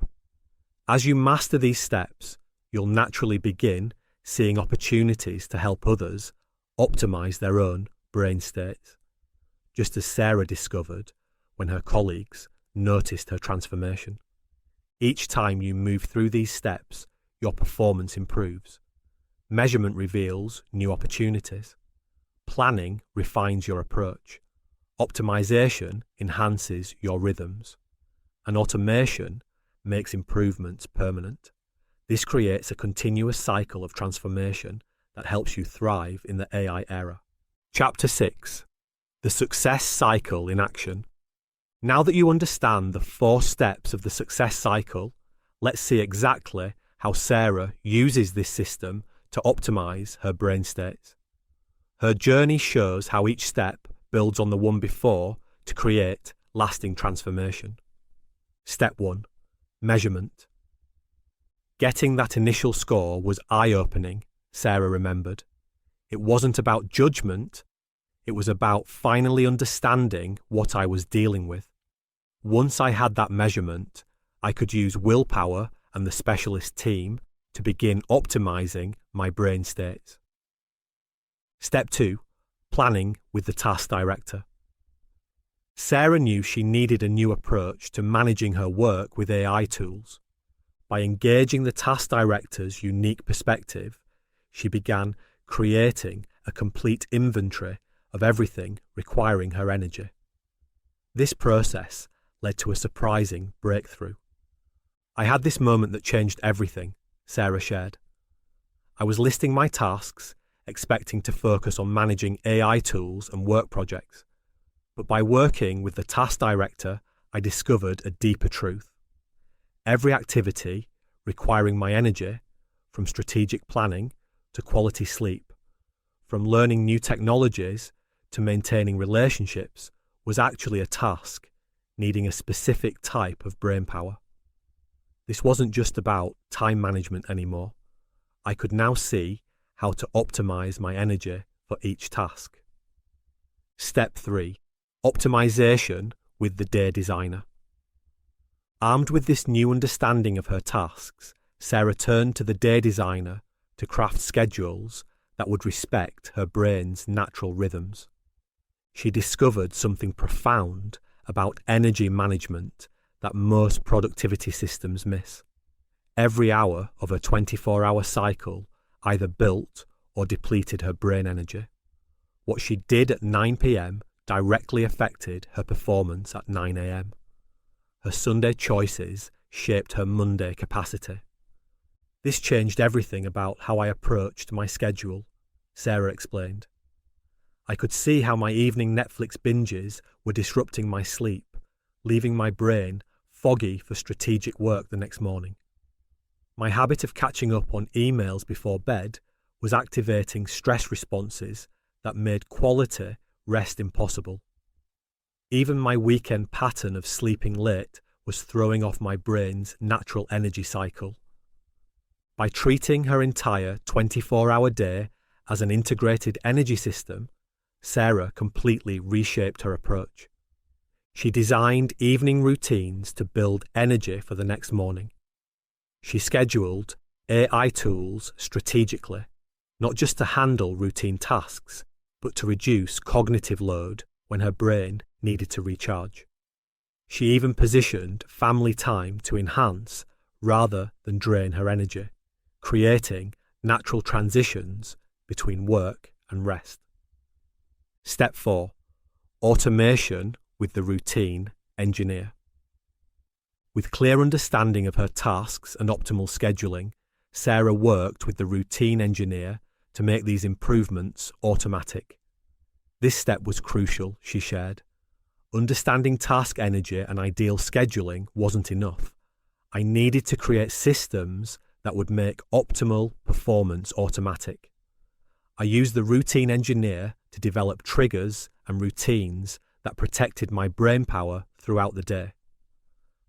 As you master these steps, you'll naturally begin seeing opportunities to help others optimize their own brain states. Just as Sarah discovered when her colleagues noticed her transformation. Each time you move through these steps, your performance improves. Measurement reveals new opportunities. Planning refines your approach. Optimization enhances your rhythms. And automation makes improvements permanent. This creates a continuous cycle of transformation that helps you thrive in the AI era. Chapter 6. The Success Cycle in Action. Now that you understand the 4 steps of the success cycle, let's see exactly how Sarah uses this system to optimize her brain states. Her journey shows how each step builds on the one before to create lasting transformation. Step 1. Measurement. Getting that initial score was eye-opening, Sarah remembered. It wasn't about judgment, it was about finally understanding what I was dealing with. Once I had that measurement, I could use willpower and the specialist team to begin optimizing my brain states. Step 2. Planning with the task director. Sarah knew she needed a new approach to managing her work with AI tools. By engaging the task director's unique perspective, she began creating a complete inventory of everything requiring her energy. This process led to a surprising breakthrough. I had this moment that changed everything, Sarah shared. I was listing my tasks, expecting to focus on managing AI tools and work projects. But by working with the task director, I discovered a deeper truth. Every activity requiring my energy, from strategic planning to quality sleep, from learning new technologies to maintaining relationships, was actually a task needing a specific type of brainpower. This wasn't just about time management anymore. I could now see how to optimize my energy for each task. Step 3. Optimization with the day designer. Armed with this new understanding of her tasks, Sarah turned to the day designer to craft schedules that would respect her brain's natural rhythms. She discovered something profound about energy management that most productivity systems miss. Every hour of a 24-hour cycle either built or depleted her brain energy. What she did at 9 p.m. directly affected her performance at 9 a.m. Her Sunday choices shaped her Monday capacity. This changed everything about how I approached my schedule, Sarah explained. I could see how my evening Netflix binges were disrupting my sleep, leaving my brain foggy for strategic work the next morning. My habit of catching up on emails before bed was activating stress responses that made quality rest impossible. Even my weekend pattern of sleeping late was throwing off my brain's natural energy cycle. By treating her entire 24-hour day as an integrated energy system, Sarah completely reshaped her approach. She designed evening routines to build energy for the next morning. She scheduled AI tools strategically, not just to handle routine tasks, but to reduce cognitive load when her brain needed to recharge. She even positioned family time to enhance rather than drain her energy, creating natural transitions between work and rest. Step 4. Automation with the routine engineer. With clear understanding of her tasks and optimal scheduling, Sarah worked with the routine engineer to make these improvements automatic. This step was crucial, she shared. Understanding task energy and ideal scheduling wasn't enough. I needed to create systems that would make optimal performance automatic. I used the routine engineer to develop triggers and routines that protected my brainpower throughout the day.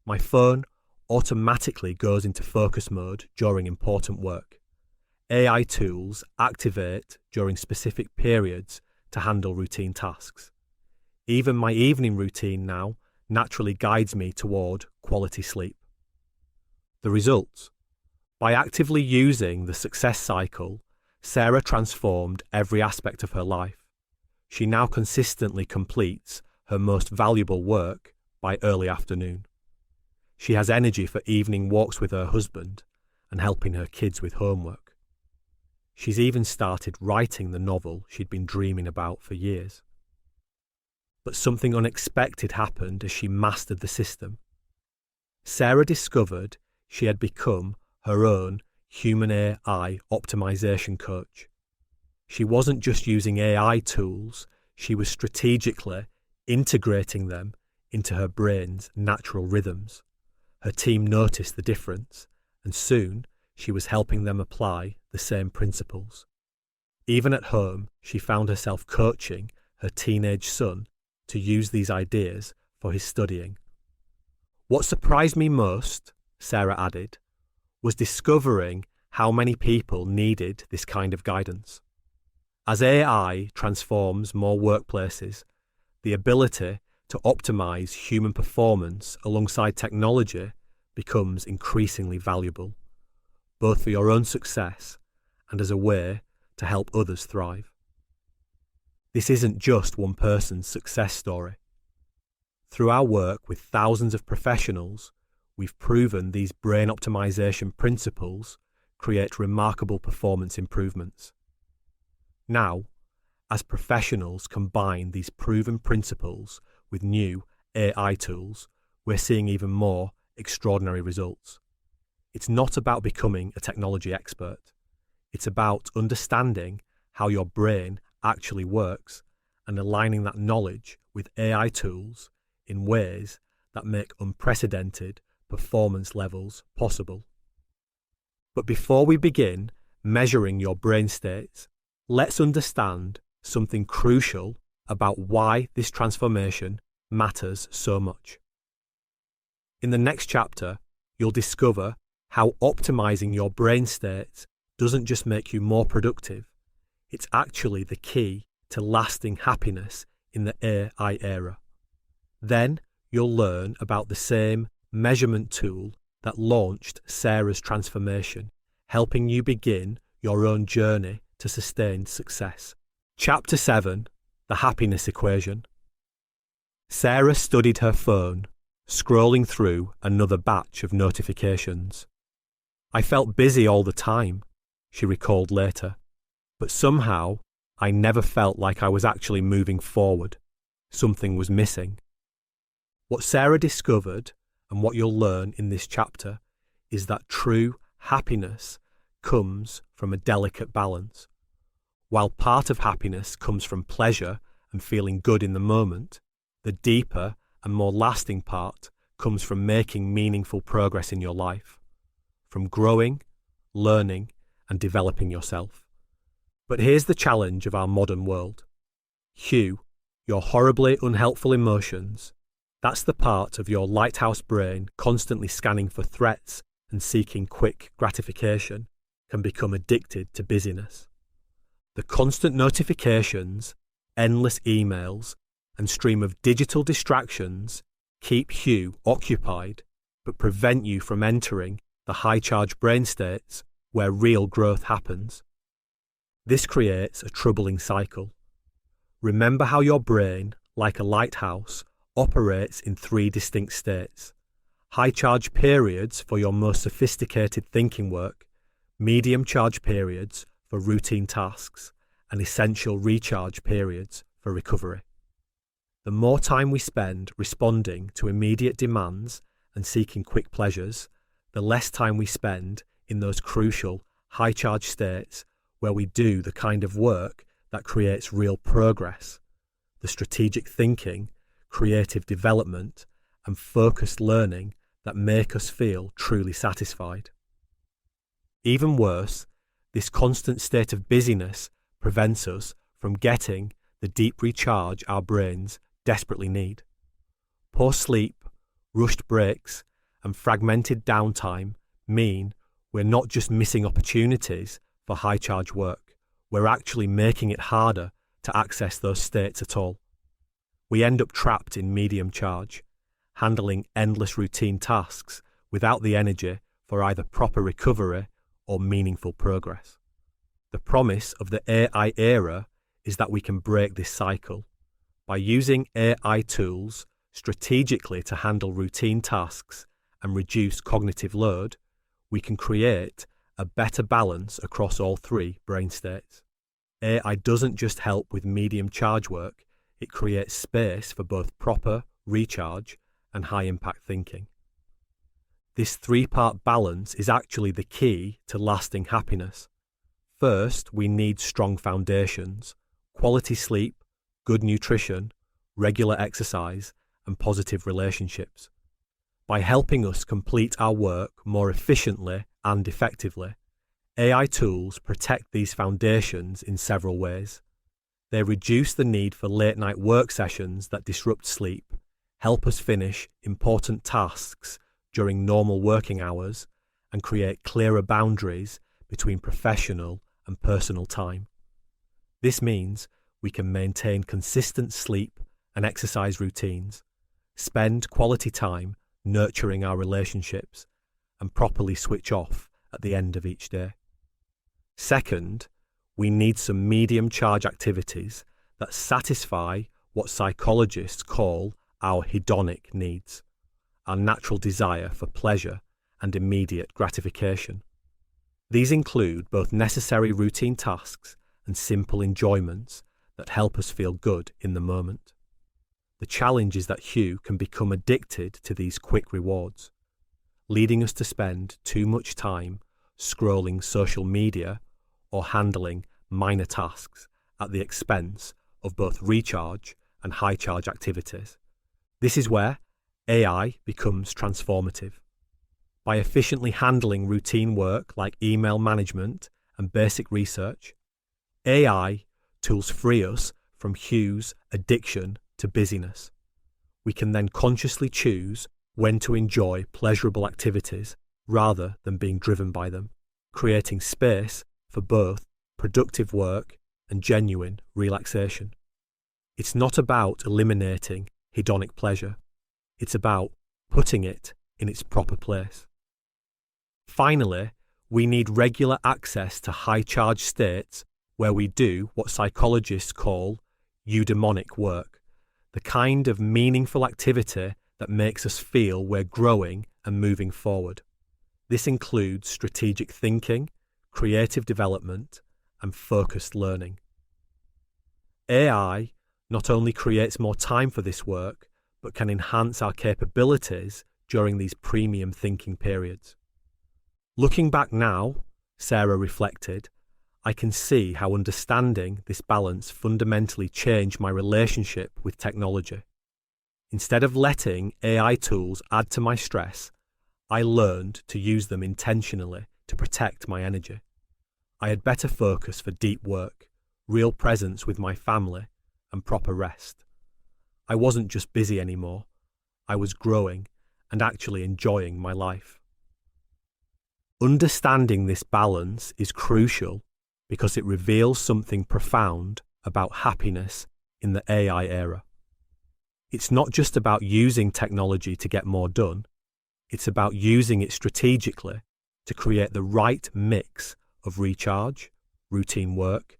My phone automatically goes into focus mode during important work. AI tools activate during specific periods to handle routine tasks. Even my evening routine now naturally guides me toward quality sleep. The results? By actively using the success cycle, Sarah transformed every aspect of her life. She now consistently completes her most valuable work by early afternoon. She has energy for evening walks with her husband and helping her kids with homework. She's even started writing the novel she'd been dreaming about for years. But something unexpected happened as she mastered the system. Sarah discovered she had become her own human AI optimization coach. She wasn't just using AI tools, she was strategically integrating them into her brain's natural rhythms. Her team noticed the difference, and soon she was helping them apply the same principles. Even at home, she found herself coaching her teenage son to use these ideas for his studying. What surprised me most, Sarah added, was discovering how many people needed this kind of guidance. As AI transforms more workplaces, the ability to optimize human performance alongside technology becomes increasingly valuable, both for your own success and as a way to help others thrive. This isn't just one person's success story. Through our work with thousands of professionals, we've proven these brain optimization principles create remarkable performance improvements. Now, as professionals combine these proven principles with new AI tools, we're seeing even more extraordinary results. It's not about becoming a technology expert. It's about understanding how your brain actually works and aligning that knowledge with AI tools in ways that make unprecedented performance levels possible. But before we begin measuring your brain states, let's understand something crucial about why this transformation matters so much. In the next chapter, you'll discover how optimizing your brain states doesn't just make you more productive, it's actually the key to lasting happiness in the AI era. Then you'll learn about the same measurement tool that launched Sarah's transformation, helping you begin your own journey to sustained success. Chapter 7: The Happiness Equation. Sarah studied her phone, scrolling through another batch of notifications. I felt busy all the time, she recalled later, but somehow I never felt like I was actually moving forward. Something was missing. What Sarah discovered, and what you'll learn in this chapter, is that true happiness comes from a delicate balance. While part of happiness comes from pleasure and feeling good in the moment, the deeper and more lasting part comes from making meaningful progress in your life, from growing, learning, and developing yourself. But here's the challenge of our modern world. Hugh, your horribly unhelpful emotions, that's the part of your lighthouse brain constantly scanning for threats and seeking quick gratification, can become addicted to busyness. The constant notifications, endless emails, and stream of digital distractions keep Hugh occupied but prevent you from entering the high-charge brain states where real growth happens. This creates a troubling cycle. Remember how your brain, like a lighthouse, operates in 3 distinct states: high-charge periods for your most sophisticated thinking work, medium-charge periods for routine tasks, and essential recharge periods for recovery. The more time we spend responding to immediate demands and seeking quick pleasures, the less time we spend in those crucial high-charge states where we do the kind of work that creates real progress, the strategic thinking, creative development, and focused learning that make us feel truly satisfied. Even worse, this constant state of busyness prevents us from getting the deep recharge our brains desperately need. Poor sleep, rushed breaks, and fragmented downtime mean we're not just missing opportunities for high-charge work, we're actually making it harder to access those states at all. We end up trapped in medium charge, handling endless routine tasks without the energy for either proper recovery or meaningful progress. The promise of the AI era is that we can break this cycle. By using AI tools, strategically to handle routine tasks and reduce cognitive load, we can create a better balance across all three brain states. AI doesn't just help with medium charge work, it creates space for both proper recharge and high-impact thinking. This three-part balance is actually the key to lasting happiness. First, we need strong foundations, quality sleep, good nutrition, regular exercise, and positive relationships. By helping us complete our work more efficiently and effectively, AI tools protect these foundations in several ways. They reduce the need for late-night work sessions that disrupt sleep, help us finish important tasks during normal working hours, and create clearer boundaries between professional and personal time. This means we can maintain consistent sleep and exercise routines, spend quality time nurturing our relationships, and properly switch off at the end of each day. Second, we need some medium charge activities that satisfy what psychologists call our hedonic needs, our natural desire for pleasure and immediate gratification. These include both necessary routine tasks and simple enjoyments that help us feel good in the moment. The challenge is that Hugh can become addicted to these quick rewards, leading us to spend too much time scrolling social media or handling minor tasks at the expense of both recharge and high charge activities. This is where AI becomes transformative. By efficiently handling routine work like email management and basic research, AI tools free us from Hugh's addiction to busyness. We can then consciously choose when to enjoy pleasurable activities rather than being driven by them, creating space for both productive work and genuine relaxation. It's not about eliminating hedonic pleasure. It's about putting it in its proper place. Finally, we need regular access to high-charge states where we do what psychologists call eudaimonic work, the kind of meaningful activity that makes us feel we're growing and moving forward. This includes strategic thinking, creative development, and focused learning. AI not only creates more time for this work, but can enhance our capabilities during these premium thinking periods. Looking back now, Sarah reflected, I can see how understanding this balance fundamentally changed my relationship with technology. Instead of letting AI tools add to my stress, I learned to use them intentionally to protect my energy. I had better focus for deep work, real presence with my family, and proper rest. I wasn't just busy anymore. I was growing and actually enjoying my life. Understanding this balance is crucial because it reveals something profound about happiness in the AI era. It's not just about using technology to get more done, it's about using it strategically to create the right mix of recharge, routine work,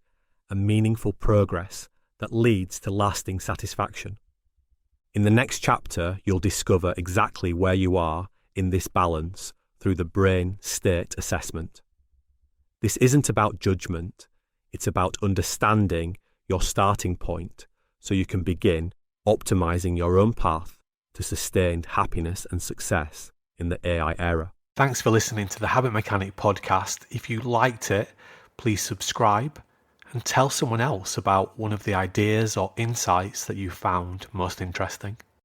and meaningful progress that leads to lasting satisfaction. In the next chapter, you'll discover exactly where you are in this balance through the brain state assessment. This isn't about judgment, it's about understanding your starting point so you can begin optimizing your own path to sustained happiness and success in the AI era. Thanks for listening to the Habit Mechanic podcast. If you liked it, please subscribe and tell someone else about one of the ideas or insights that you found most interesting.